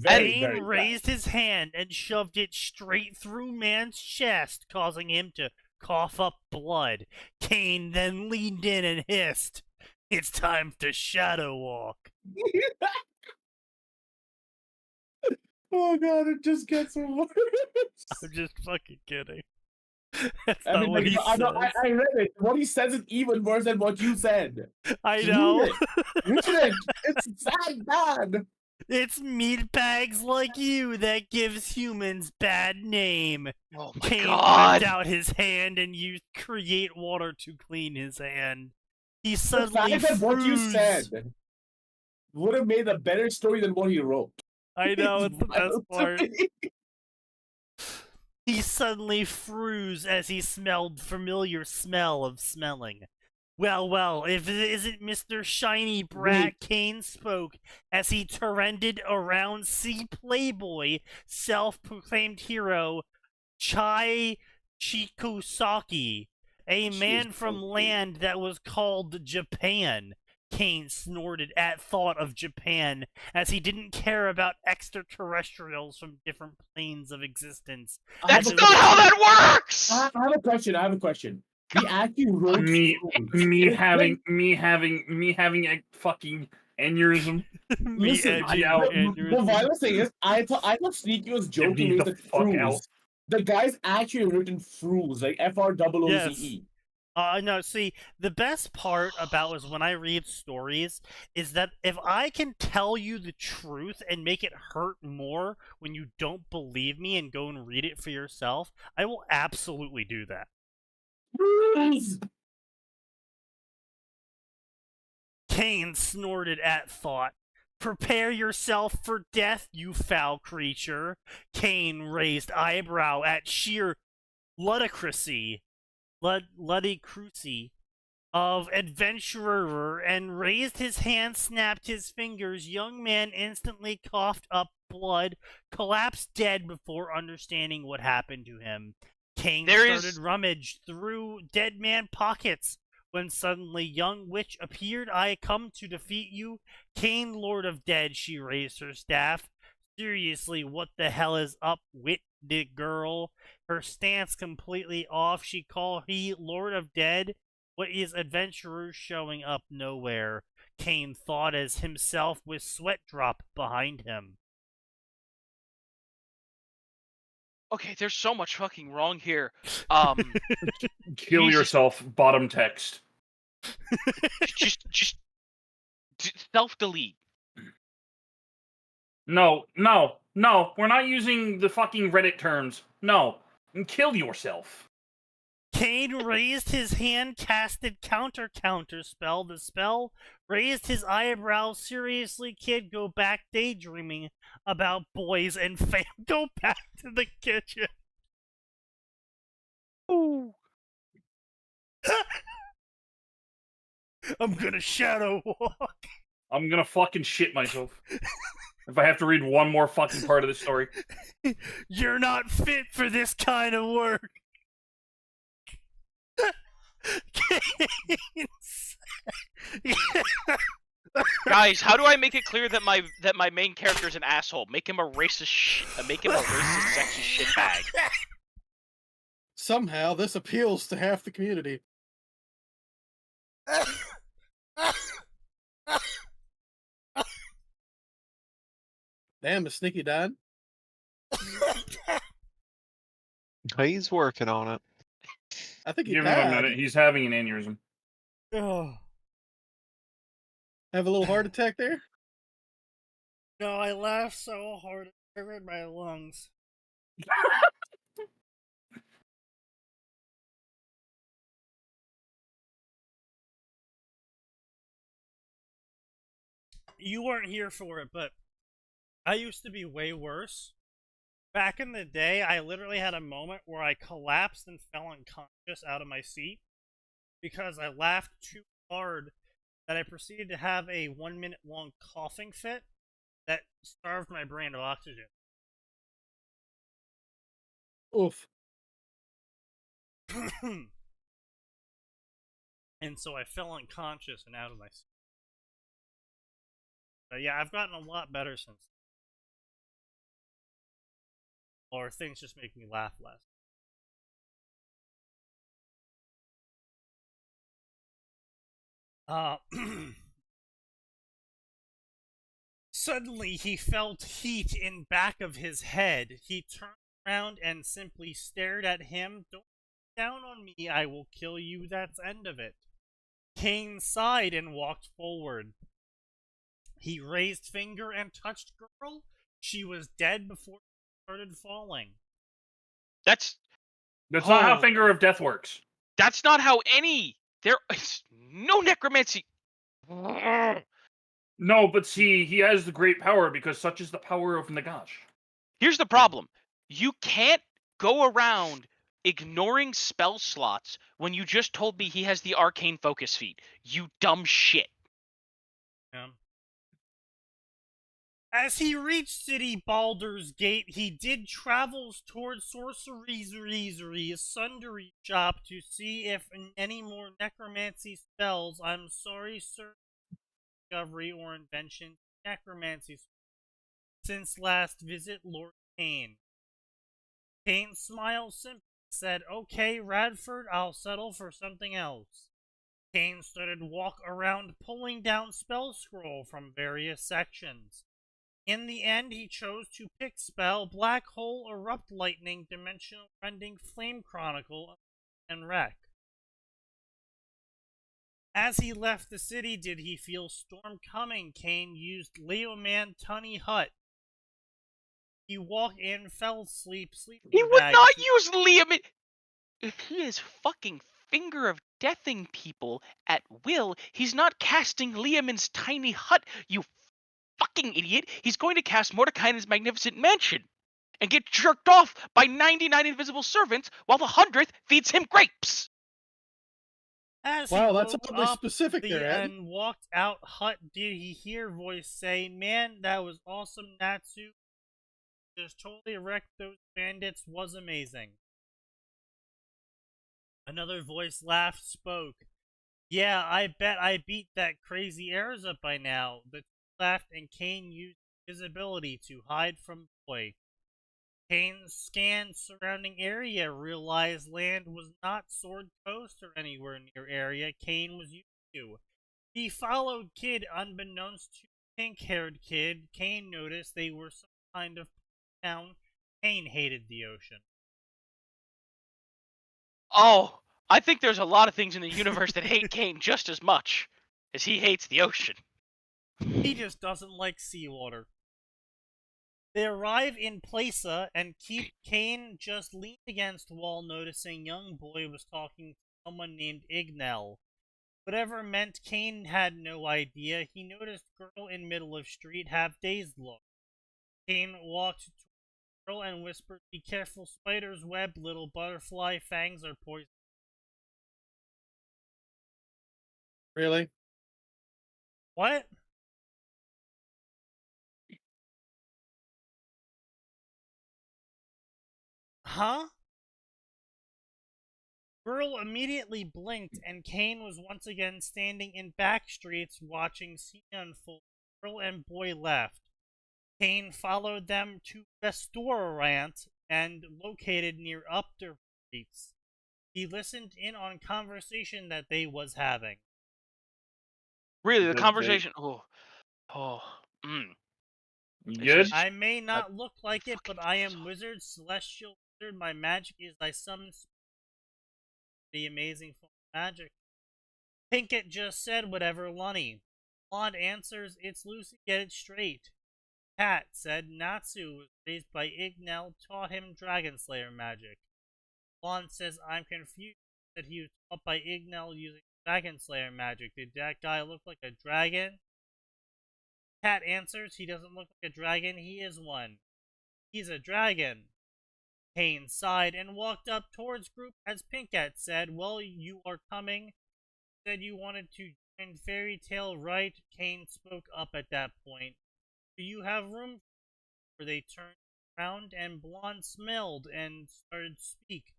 Kane raised his hand and shoved it straight through man's chest, causing him to cough up blood. Kane then leaned in and hissed, "It's time to shadow walk." Oh god, it just gets worse. I'm just fucking kidding. That's I not mean, what like, he I says. read it. What he says is even worse than what you said. I Read know. it. Read it. It's that bad. It's meatbags like you that gives humans bad name. Oh my Kane god. whipped out his hand and used create water to clean his hand. He The suddenly fact that what you froze. said would have made a better story than what he wrote. I know, it's the best wild to part. me. He suddenly froze as he smelled familiar smell of smelling. Well, if it isn't Mr. Shiny Brat, Kane spoke as he trended around C Playboy, self-proclaimed hero Chai Chikusaki, a man from land that was called Japan. Kane snorted at thought of Japan, as he didn't care about extraterrestrials from different planes of existence. That's not how that works! I have a question. He actually wrote me having a fucking Aneurysm. Me Listen, edging out. aneurysm. the violent thing is, I thought Sneaky was Get me joking with the the fuck fruze. out. The guy's actually written fruze, like FROOZE. No, see, the best part about is when I read stories is that if I can tell you the truth and make it hurt more when you don't believe me and go and read it for yourself, I will absolutely do that. Fruze! Cain snorted at thought. Prepare yourself for death, you foul creature. Cain raised eyebrow at sheer ludicrousy of adventurer and raised his hand, snapped his fingers. Young man instantly coughed up blood, collapsed dead before understanding what happened to him. Cain started rummage through dead man pockets when suddenly young witch appeared. I come to defeat you. Cain, Lord of Dead, she raised her staff. Seriously, what the hell is up with the girl? Her stance completely off. She called he Lord of Dead. What is adventurers showing up nowhere? Cain thought as himself with sweat drop behind him. Okay, there's so much fucking wrong here. Kill yourself. Bottom text. just self-delete. No. We're not using the fucking Reddit terms. No. And kill yourself. Cain raised his hand, casted counter spell. The spell raised his eyebrows. Seriously, kid, go back daydreaming about boys and fam. Go back to the kitchen. Ooh. I'm gonna shadow walk. I'm gonna fucking shit myself. If I have to read one more fucking part of the story. You're not fit for this kind of work. Guys, how do I make it clear that my main character is an asshole? Make him a racist sexist shitbag. Somehow this appeals to half the community. Damn, is Sneaky done? He's working on it. I think he Give him a died. minute. He's having an aneurysm. Oh. Have a little heart attack there? No, I laughed so hard it triggered my lungs. You weren't here for it, but I used to be way worse. Back in the day, I literally had a moment where I collapsed and fell unconscious out of my seat because I laughed too hard that I proceeded to have a 1 minute long coughing fit that starved my brain of oxygen. Oof. And so I fell unconscious and out of my seat. But yeah, I've gotten a lot better since. Or things just make me laugh less. Suddenly he felt heat in back of his head. He turned around and simply stared at him. Don't look down on me, I will kill you, that's end of it. Cain sighed and walked forward. He raised finger and touched girl. She was dead before she started falling. That's not how Finger of Death works. That's not how there is no necromancy. No, but see, he has the great power because such is the power of Nagash. Here's the problem. You can't go around ignoring spell slots when you just told me he has the arcane focus feat. You dumb shit. Yeah. As he reached City Baldur's Gate, he did travels towards Sorcery's sundry shop to see if any more necromancy spells. I'm sorry, sir. Discovery or invention necromancy since last visit, Lord Cain. Cain smiled simply, said, "Okay, Radford, I'll settle for something else." Kane started walk around pulling down spell scroll from various sections. In the end, he chose to pick spell Black Hole Erupt Lightning Dimensional Rending Flame Chronicle and Wreck. As he left the city, did he feel storm coming? Kane used Leoman Tunny Hut. He walked in, fell asleep, sleeping He would bag. not use Liam. If he is fucking finger of deathing people at will, he's not casting Liamon's tiny hut, you fucking idiot. He's going to cast Mordekainen's magnificent mansion and get jerked off by 99 invisible servants while the 100th feeds him grapes. As Wow, he that's woke oddly up specific there, Ed. and walked out hut, did he hear voice say, "Man, that was awesome, Natsu. Just totally wrecked those bandits, was amazing." Another voice laughed, spoke. "Yeah, I bet I beat that crazy Erza by now." The two laughed and Kane used his ability to hide from Boy. Kane scanned surrounding area, realized land was not Sword Coast or anywhere near area Kane was used to. He followed Kid unbeknownst to pink-haired Kid. Kane noticed they were some kind of town. Kane hated the ocean. Oh, I think there's a lot of things in the universe that hate Kane just as much as he hates the ocean. He just doesn't like seawater. They arrive in Plaza, and Kane just leaned against the wall, noticing young boy was talking to someone named Ignell. Whatever meant, Kane had no idea. He noticed girl in middle of street, have dazed look. Kane walked to girl and whispered, "Be careful, spider's web, little butterfly, fangs are poison." Really? What? Huh? Girl immediately blinked, and Kane was once again standing in back streets watching scene unfold. Girl and boy left. Kane followed them to restaurant and located near Upter Streets. He listened in on conversation that they was having. Really, the Good conversation. You It's good? just- I may not look like it, but I am wizard, celestial wizard. My magic is I summon the amazing form of magic. Pinkett just said whatever, Lunny. Blonde answers, "It's Lucy, get it straight." Cat said Natsu was raised by Ignell, taught him Dragon Slayer magic. Blonde says, "I'm confused," that he was taught by Ignell using Dragon Slayer magic. Did that guy look like a dragon? Cat answers, "He doesn't look like a dragon, he is one. He's a dragon." Kane sighed and walked up towards group as Pinkett said, "Well, you are coming. Said you wanted to join Fairy Tale, right?" Kane spoke up at that point. "Do you have room?" Where they turned around and Blonde smelled and started to speak.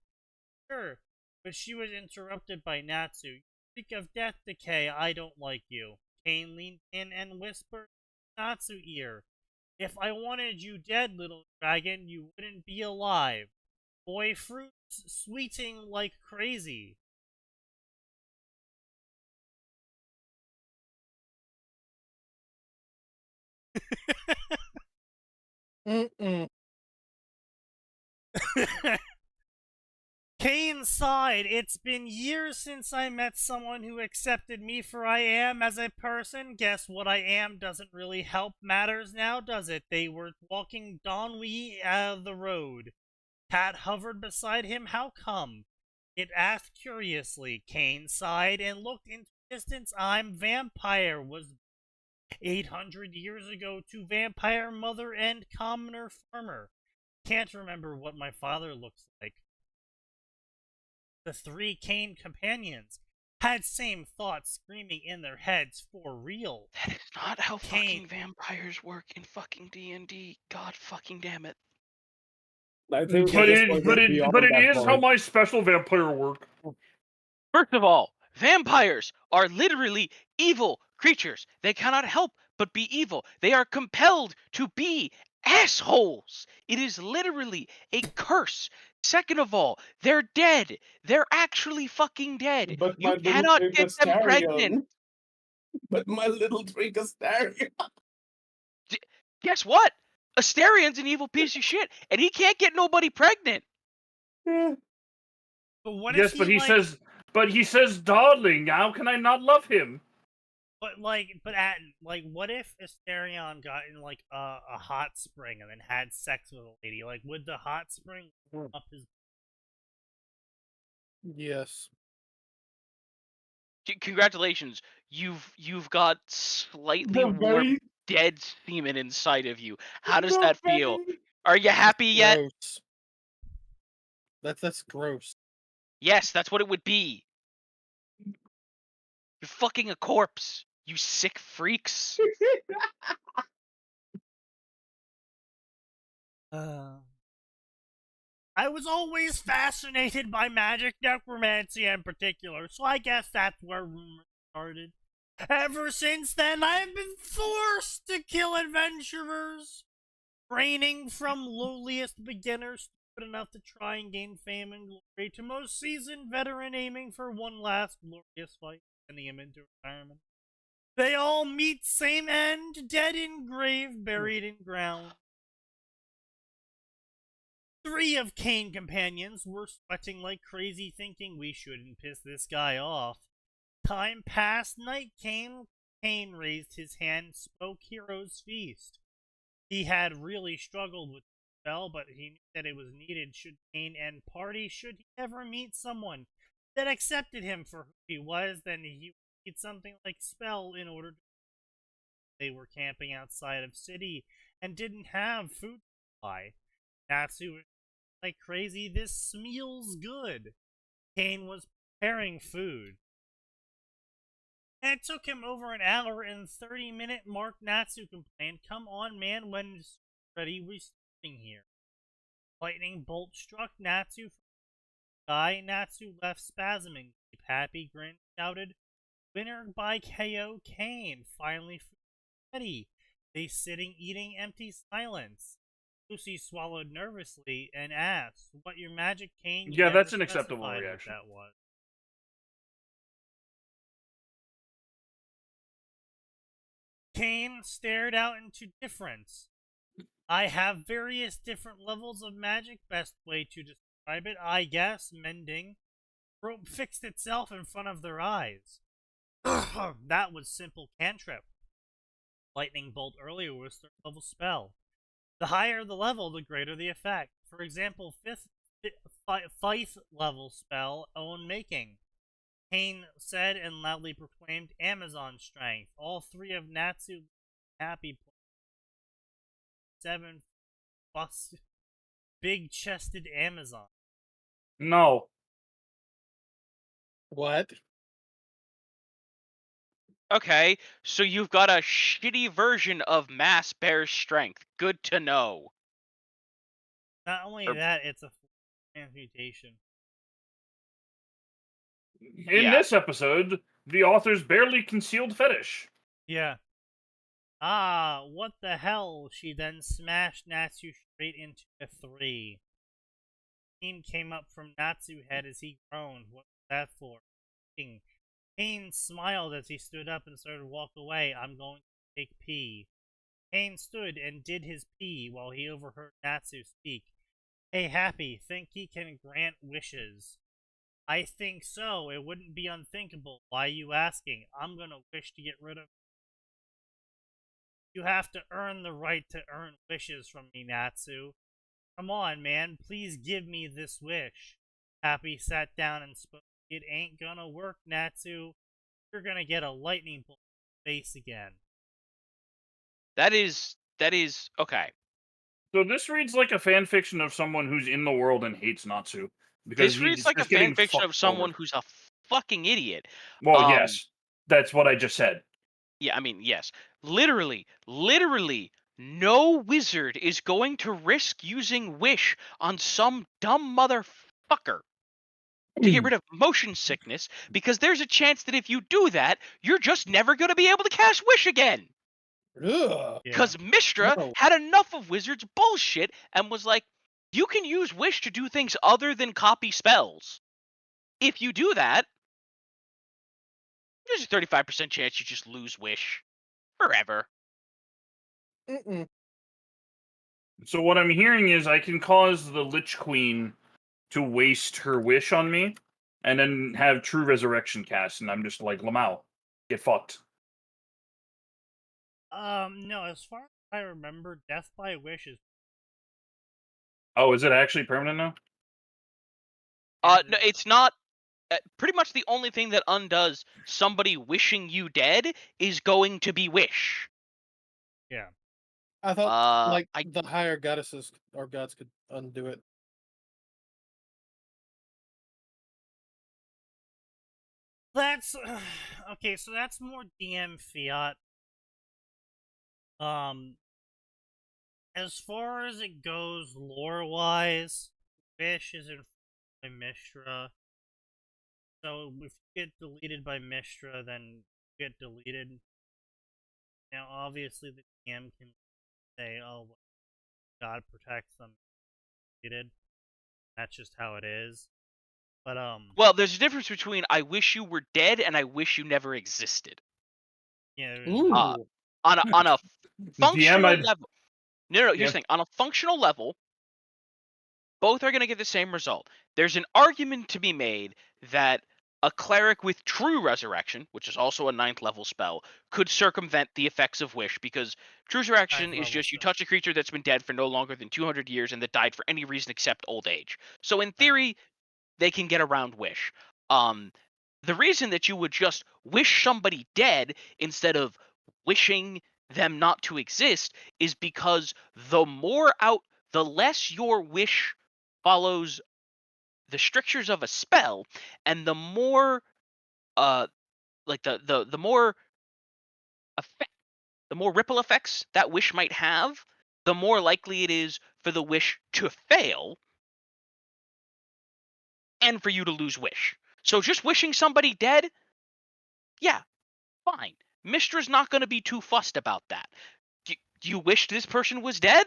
"Sure," but she was interrupted by Natsu. "You speak of death decay, I don't like you." Kane leaned in and whispered in Natsu's ear, "If I wanted you dead, little dragon, you wouldn't be alive. Boy, fruits sweeting like crazy." Kane sighed. "It's been years since I met someone who accepted me for I am as a person. Guess what I am doesn't really help matters now, does it?" They were walking Donwee out of the road. Cat hovered beside him. "How come?" it asked curiously. Kane sighed and looked into distance. "I'm vampire. Was 800 years ago to vampire mother and commoner farmer. Can't remember what my father looks like." The three Kane companions had same thoughts screaming in their heads, for real. That is not how Kane- fucking vampires work in fucking D&D. God fucking damn it. I think But at this it, point but we're it, beyond but it that is how point. my special vampire work. First of all, vampires are literally evil creatures. They cannot help but be evil. They are compelled to be assholes. It is literally a curse. Second of all, they're dead. They're actually fucking dead. But my You little cannot get them pregnant. Trinkastarion. But my little Trinkastarion. Guess what? Astarion's an evil piece of shit, and he can't get nobody pregnant. But what Yes, if but he he says, darling. How can I not love him? what if Asterion got in like a hot spring and then had sex with a lady? Like, would the hot spring warm up his? Yes. Congratulations, you've got slightly The warm very dead semen inside of you. How does the that feel? very- Are you happy yet? Gross. That's gross. Yes, that's what it would be. You're fucking a corpse, you sick freaks. I was always fascinated by magic necromancy in particular, so I guess that's where rumors started. Ever since then, I have been forced to kill adventurers, ranging from lowliest beginners stupid enough to try and gain fame and glory to most seasoned veteran aiming for one last glorious fight, sending him into retirement. They all meet same end, dead in grave, buried in ground. 3 of Kane companions were sweating like crazy, thinking we shouldn't piss this guy off. Time passed, night came. Kane raised his hand, spoke Hero's Feast. He had really struggled with the spell, but he knew that it was needed should Kane end party. Should he ever meet someone that accepted him for who he was, then he would need something like spell in order to. They were camping outside of city and didn't have food supply. Natsu was like crazy, this smells good. Kane was preparing food. And it took him over an hour and 30-minute mark. Natsu complained, "Come on, man, when it's ready, we're sleeping here." Lightning bolt struck Natsu from the sky. Natsu left spasming. Happy grin shouted, "Winner by KO, Kane. Finally ready." They sitting, eating, empty silence. Lucy swallowed nervously and asked, "What your magic, Kane?" Yeah, that's an acceptable specified what reaction. that was. Kane stared out into difference. "I have various different levels of magic. Best way to describe it, I guess, mending." Rope fixed itself in front of their eyes. That was simple cantrip. Lightning bolt earlier was 3rd level spell. The higher the level, the greater the effect. For example, 5th level spell, Own Making. Kane said and loudly proclaimed, "Amazon strength." All 3 of Natsu happy. 7 big-chested Amazon. No. What? Okay, so you've got a shitty version of mass bear strength. Good to know. Not only that, it's a transmutation. In this episode, the author's barely concealed fetish. Yeah. "Ah, what the hell?" She then smashed Natsu straight into a 3. Steam came up from Natsu's head as he groaned. "What was that for?" Kane smiled as he stood up and started to walk away. "I'm going to take pee." Kane stood and did his pee while he overheard Natsu speak. "Hey, Happy, think he can grant wishes?" "I think so. It wouldn't be unthinkable. Why you asking?" "I'm gonna wish to get rid of." "You have to earn the right to earn wishes from me, Natsu. Come on, man, please give me this wish." Happy sat down and spoke. "It ain't gonna work, Natsu. You're gonna get a lightning bolt in the face again." That is okay. So this reads like a fan fiction of someone who's in the world and hates Natsu. Because This reads he's like a just getting fan fiction fucked of someone over. who's a fucking idiot. Well, yes. That's what I just said. Yeah, I mean, yes. Literally, no wizard is going to risk using Wish on some dumb motherfucker to get rid of motion sickness, because there's a chance that if you do that, you're just never going to be able to cast Wish again. Ugh. Because Mistra No. had enough of Wizards bullshit and was like, you can use Wish to do things other than copy spells. If you do that, there's a 35% chance you just lose Wish forever. Mm-mm. So what I'm hearing is I can cause the Lich Queen to waste her wish on me, and then have True Resurrection cast, and I'm just like, Lamau, get fucked. No, as far as I remember, Death by Wish is Oh, is it actually permanent now? No, it's not. Pretty much the only thing that undoes somebody wishing you dead is going to be Wish. Yeah. I thought I the higher goddesses or gods could undo it. That's okay. So that's more DM fiat. As far as it goes, lore-wise, Wish is informed by Mistra. So if you get deleted by Mistra, then you get deleted. Now, obviously, the DM can say, "Oh, God protects them." Deleted. That's just how it is. But well, there's a difference between I wish you were dead and I wish you never existed. yeah. Ooh. On a functional DM, level. No, here's Yeah. the thing. On a functional level, both are going to get the same result. There's an argument to be made that a cleric with true resurrection, which is also a 9th level spell, could circumvent the effects of Wish, because true resurrection is just you touch a creature that's been dead for no longer than 200 years and that died for any reason except old age. So in theory, they can get around Wish. The reason that you would just wish somebody dead instead of wishing them not to exist is because the less your wish follows the strictures of a spell, and the more like the more effect, the more ripple effects that wish might have, the more likely it is for the wish to fail and for you to lose wish. So just wishing somebody dead, yeah, fine. Mistra's not going to be too fussed about that. You wish this person was dead?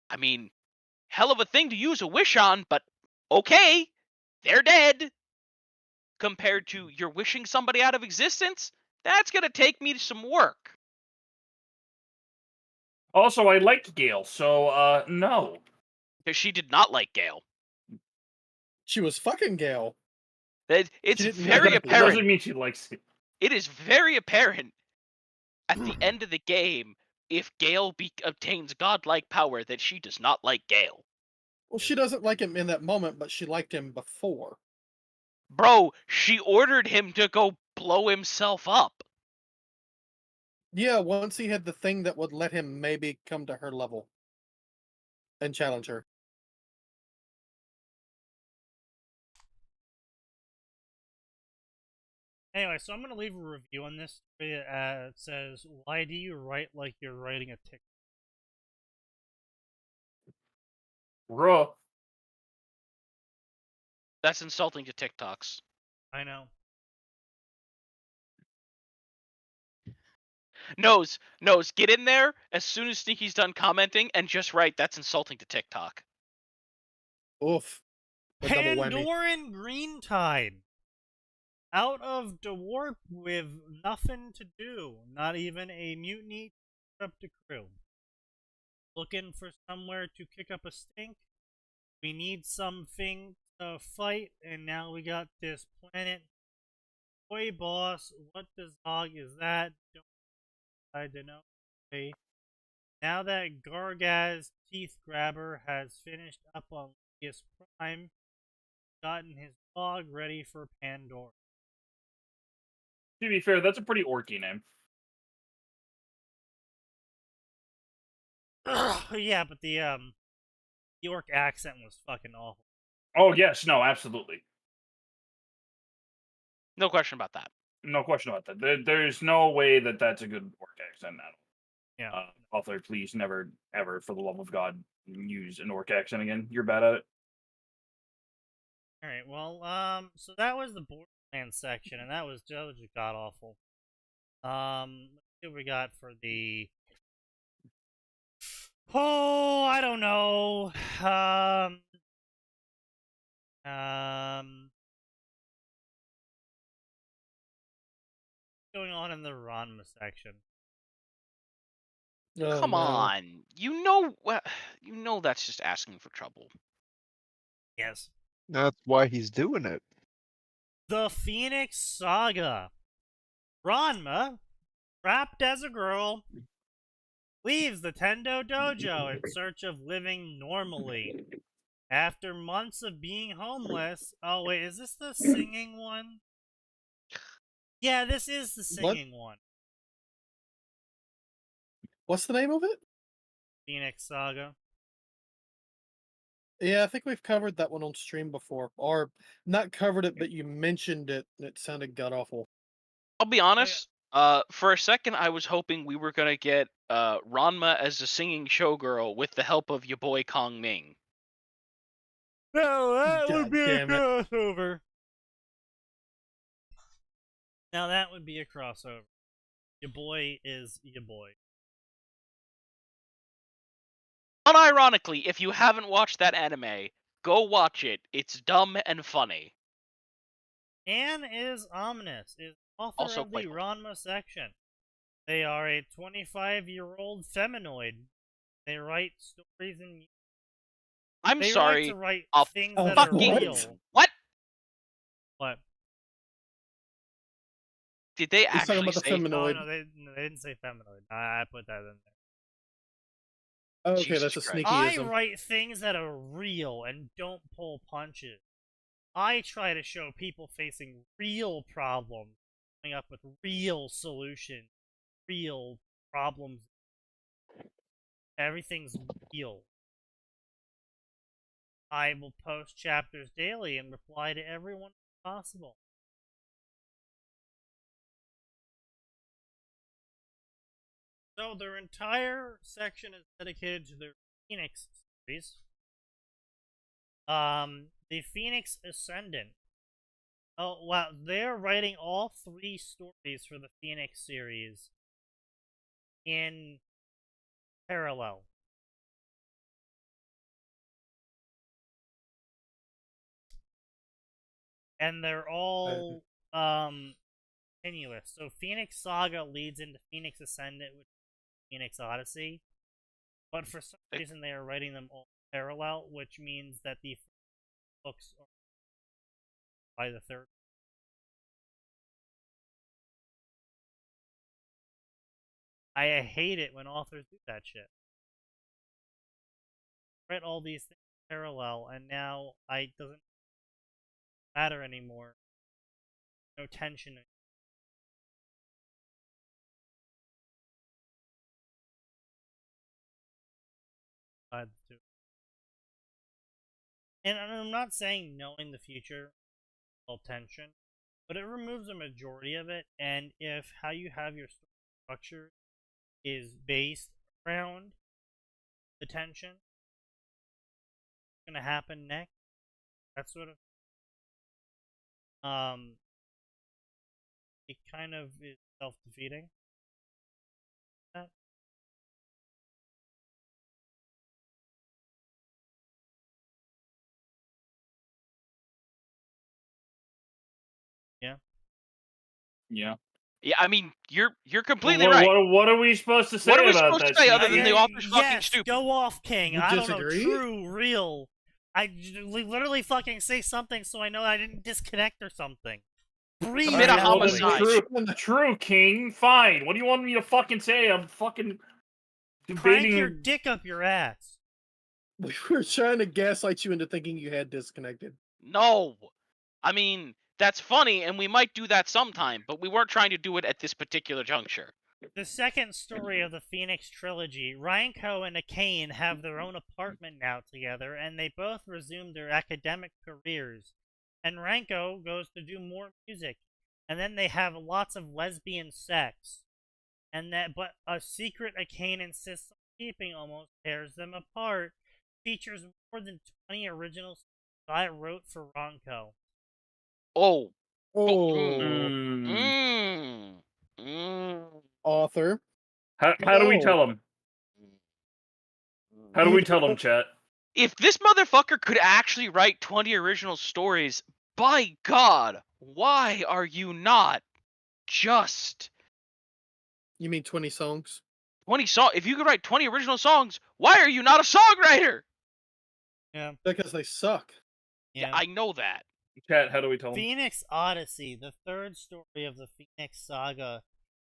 I mean, hell of a thing to use a wish on, but okay, they're dead. Compared to you're wishing somebody out of existence, that's going to take me to some work. Also, I liked Gale, so no. Because she did not like Gale. She was fucking Gale. It's didn't very like it. It doesn't apparent. mean she likes it. It is very apparent at the end of the game if Gale obtains godlike power that she does not like Gale. Well, she doesn't like him in that moment, but she liked him before. Bro, she ordered him to go blow himself up. Yeah, once he had the thing that would let him maybe come to her level and challenge her. Anyway, so I'm gonna leave a review on this. It says, "Why do you write like you're writing a tick?" Ruh. That's insulting to TikToks. I know. Nose, get in there as soon as Sneaky's done commenting and just write, that's insulting to TikTok. Oof. The double whammy. Pandoran Greentide. Out of Dwarf with nothing to do. Not even a mutiny to disrupt a crew. Looking for somewhere to kick up a stink. We need something to fight, and now we got this planet. Boy, boss, what the zog is that? I don't know. Okay. Now that Gargaz Teeth Grabber has finished up on Leus Prime, gotten his dog ready for Pandora. To be fair, that's a pretty orky name. Yeah, but the orc accent was fucking awful. Oh yes, no, absolutely. No question about that. No question about that. There's no way that that's a good orc accent at all. Yeah. Author, please never, ever, for the love of God, use an orc accent again. You're bad at it. Alright, well, so that was the Borderlands section, and that was just god awful. see what we got for the. Oh, I don't know. Going on in the Ranma section. Oh, Come no. on, you know that's just asking for trouble. Yes. That's why he's doing it. The Phoenix Saga. Ranma, trapped as a girl, leaves the Tendo Dojo in search of living normally. After months of being homeless. Oh, wait, is this the singing one? Yeah, this is the singing one. What's the name of it? Phoenix Saga. Yeah, I think we've covered that one on stream before. Or not covered it, but you mentioned it, and it sounded god-awful. I'll be honest, for a second I was hoping we were gonna get Ranma as a singing showgirl with the help of your boy Kong Ming. No, that would God be a damn it. crossover. Now that would be a crossover. Your boy is your boy. Unironically, if you haven't watched that anime, go watch it. It's dumb and funny. Anne is ominous, is author Also of the quite Ranma section. They are a 25-year-old feminoid. They write stories and I'm they sorry. like to write a things Oh, that are fucking- real. What? What? Did they He's talking actually about the say? Oh, feminoid. no, they didn't say feminoid. I put that in there. Okay, Jesus that's a Christ. I sneakyism. write things that are real and don't pull punches. I try to show people facing real problems, coming up with real solutions, real problems. Everything's real. I will post chapters daily and reply to everyone possible. So their entire section is dedicated to their Phoenix series. The Phoenix Ascendant. Oh wow, they're writing all 3 stories for the Phoenix series in parallel. And they're all continuous. So Phoenix Saga leads into Phoenix Ascendant, which is Phoenix Odyssey. But for some reason they are writing them all parallel, which means that the books are by the 3rd. I hate it when authors do that shit. Read all these things parallel, and now it doesn't matter anymore. No tension. And I'm not saying knowing the future will tension, but it removes a majority of it. And if how you have your story structure is based around the tension, what's gonna happen next? That sort of it kind of is self-defeating. Yeah. Yeah. Yeah, I mean, you're Well, completely right. What are we supposed to say What are we about supposed that? to say other Sneaky? than the author's fucking Yes, stupid? go off, King. You I don't know, disagree? true, real. Literally fucking say something so I know I didn't disconnect or something. Breathe. Commit a out. homicide. True, King. Fine. What do you want me to fucking say? I'm fucking Crank debating. your dick up your ass. We were trying to gaslight you into thinking you had disconnected. No. I mean, that's funny, and we might do that sometime, but we weren't trying to do it at this particular juncture. The second story of the Phoenix trilogy, Ryanko and Atin have their own apartment now together, and they both resume their academic careers. And Ryanko goes to do more music, and then they have lots of lesbian sex. But a secret Atin insists on keeping almost tears them apart. Features more than 20 original songs I wrote for Ryanko. Oh. Oh. Mm. author. How do we No. tell him? How do we tell him, chat? If this motherfucker could actually write 20 original stories, by God, why are you not just You mean 20 songs? 20 songs? If you could write 20 original songs, why are you not a songwriter? Yeah. Because they suck. Yeah, I know that. Chat, how do we tell him? Phoenix Odyssey, the third story of the Phoenix Saga,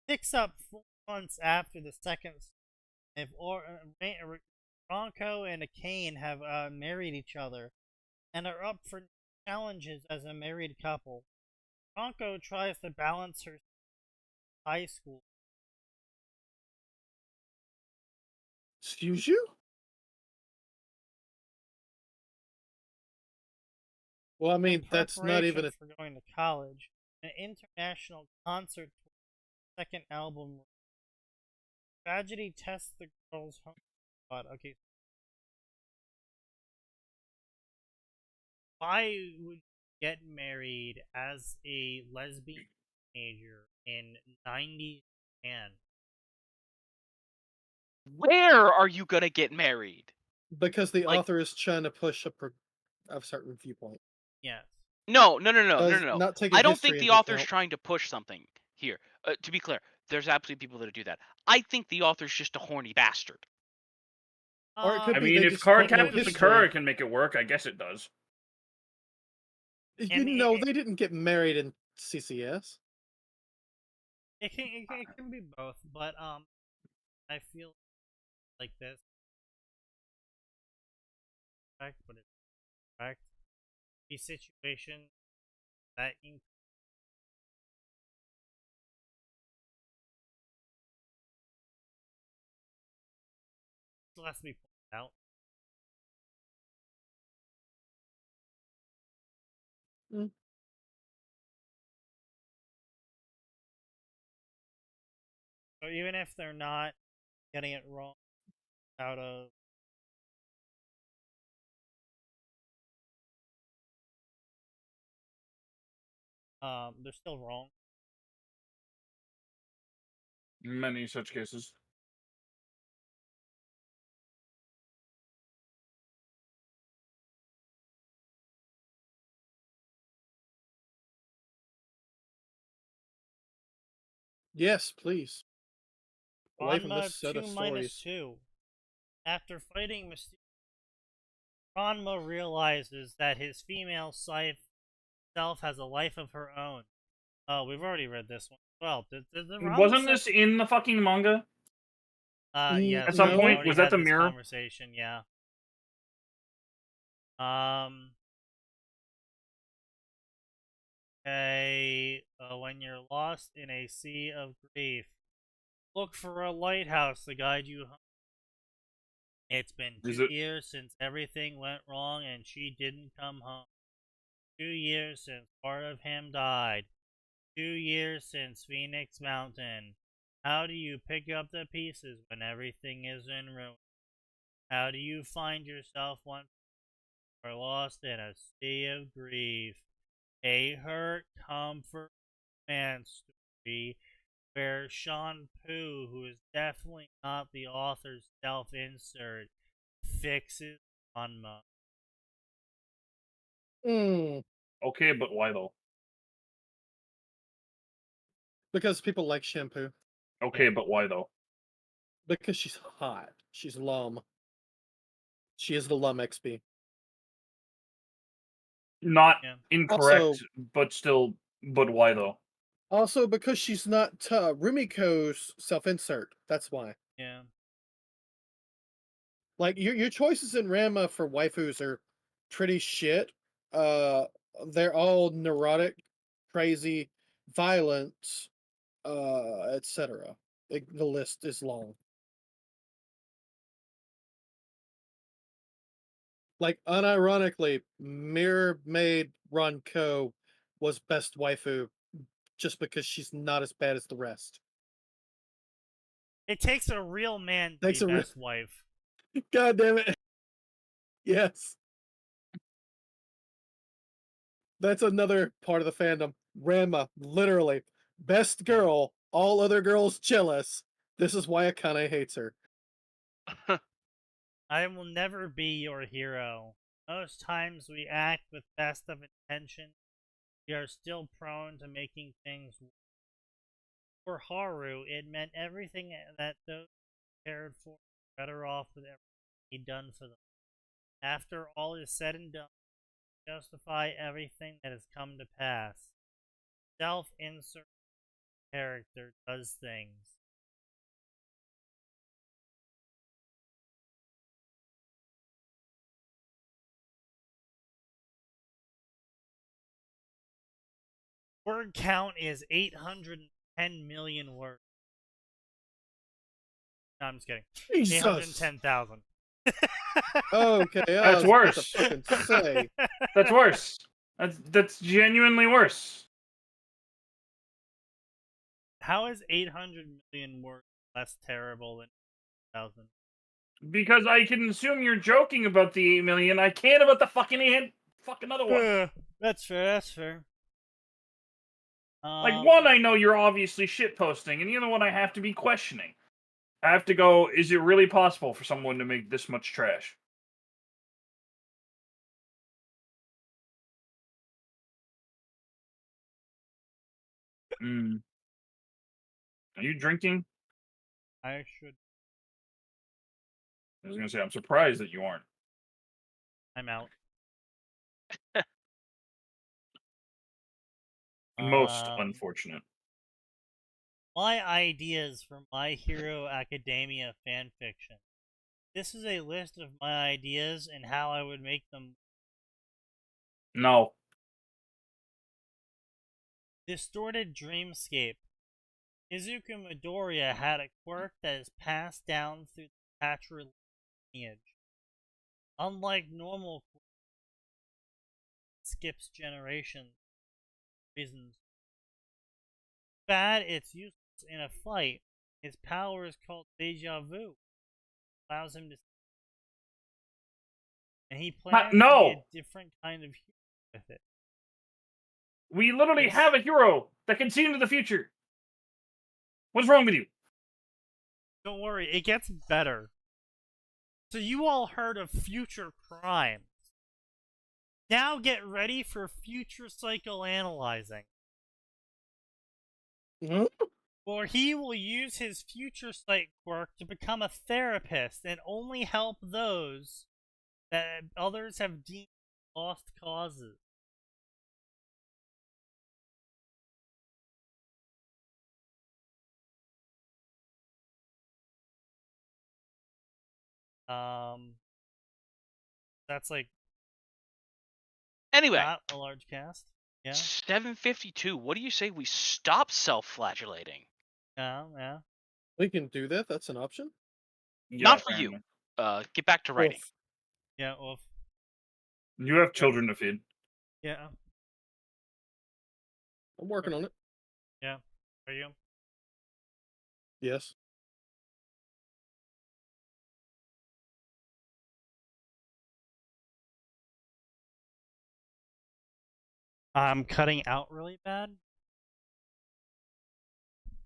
picks up 4 months after the second. If Ronco and Atin have married each other and are up for challenges as a married couple. Ronco tries to balance her high school. Excuse you? Well, I mean, that's not even a... for going to college. An international concert tour, second album. Tragedy tests the girl's home. God, okay. Why would you get married as a lesbian teenager in 90s Japan? Where are you gonna get married? Because the author is trying to push a certain viewpoint. Yes. No. Not taking I don't think history the into author's account. trying to push something here. To be clear, there's absolutely people that do that. I think the author's just a horny bastard. Or it could I be mean, they if just don't know Cardcaptor history. Sakura can make it work, I guess it does. You know, they didn't get married in CCS. It can be both, but I feel like this. But it's correct. The situation that still has to be pointed out. Mm. So even if they're not getting it wrong out of they're still wrong. Many such cases. Yes, please. Away from Ranma this set 2 of minus stories. 2. After fighting Mysterio, Ranma realizes that his female self has a life of her own. Oh, we've already read this one. Well, Wasn't this in the fucking manga? Yes. At some we point, already was that had the this mirror? Conversation, yeah. Okay. When you're lost in a sea of grief, look for a lighthouse to guide you home. It's been 2 years since everything went wrong and she didn't come home. 2 years since part of him died. 2 years since Phoenix Mountain. How do you pick up the pieces when everything is in ruin? How do you find yourself once you are lost in a sea of grief? A hurt, comfort, man story where Sean Poo, who is definitely not the author's self-insert, fixes Ranma. Okay, but why though? Because people like shampoo. Okay, but why though? Because she's hot. She's Lum. She is the Lum XP. Not incorrect, Also, but still, but why though? Also, because she's not Rumiko's self-insert. That's why. Yeah. Like your choices in Ranma for waifus are pretty shit. They're all neurotic, crazy, violent, etc. The list is long. Like unironically, Mirror Maid Ronko was best waifu just because she's not as bad as the rest. It takes a real man to be best wife. God damn it. Yes. That's another part of the fandom. Ranma, literally. Best girl All other girls jealous. This is why Akane hates her. I will never be your hero. Most times we act with best of intention. We are still prone to making things worse. For Haru, it meant everything that those cared for were better off with everything he'd done for them. After all is said and done, justify everything that has come to pass. Self-insert character does things. Word count is 810 million words. No, I'm just kidding. Jesus. 810,000. Okay, That's worse. What to fucking say. That's worse. That's genuinely worse. How is 800 million words less terrible than 1,000? Because I can assume you're joking about the 8 million. I can't about the fucking other one. That's fair. That's fair. Like, one, I know you're obviously shitposting, and the other one I have to be questioning. I have to go, is it really possible for someone to make this much trash? Are you drinking? I should. I was going to say, I'm surprised that you aren't. I'm out. Most unfortunate. My ideas for My Hero Academia fanfiction. This is a list of my ideas and how I would make them. No. Distorted dreamscape. Izuku Midoriya had a quirk that is passed down through the patriarchal lineage. Unlike normal quirks, it skips generations. Reasons. Bad, it's useless in a fight. His power is called deja vu. Allows him to. And he plans to be a different kind of hero with it. We literally have a hero that can see into the future. What's wrong with you? Don't worry, it gets better. So you all heard of future crimes. Now get ready for future psychoanalyzing. For he will use his future psych quirk to become a therapist and only help those that others have deemed lost causes. That's like Anyway, not a large cast. Yeah. 7:52. What do you say we stop self-flagellating? Yeah. We can do that. That's an option. Yeah, Not for you. Get back to writing. Oof. Yeah. Well. You have children to feed. Yeah. I'm working on it. Yeah. Are you? Yes. I'm cutting out really bad.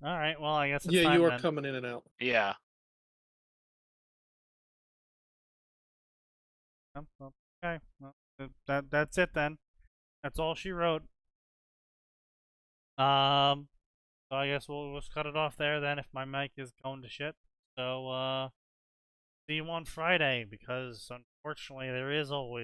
All right. Well, I guess it's Yeah, time you are then. coming in and out. Yeah. Oh, okay. Well, that's it then. That's all she wrote. So I guess we'll just cut it off there then if my mic is going to shit. So see you on Friday because unfortunately there is always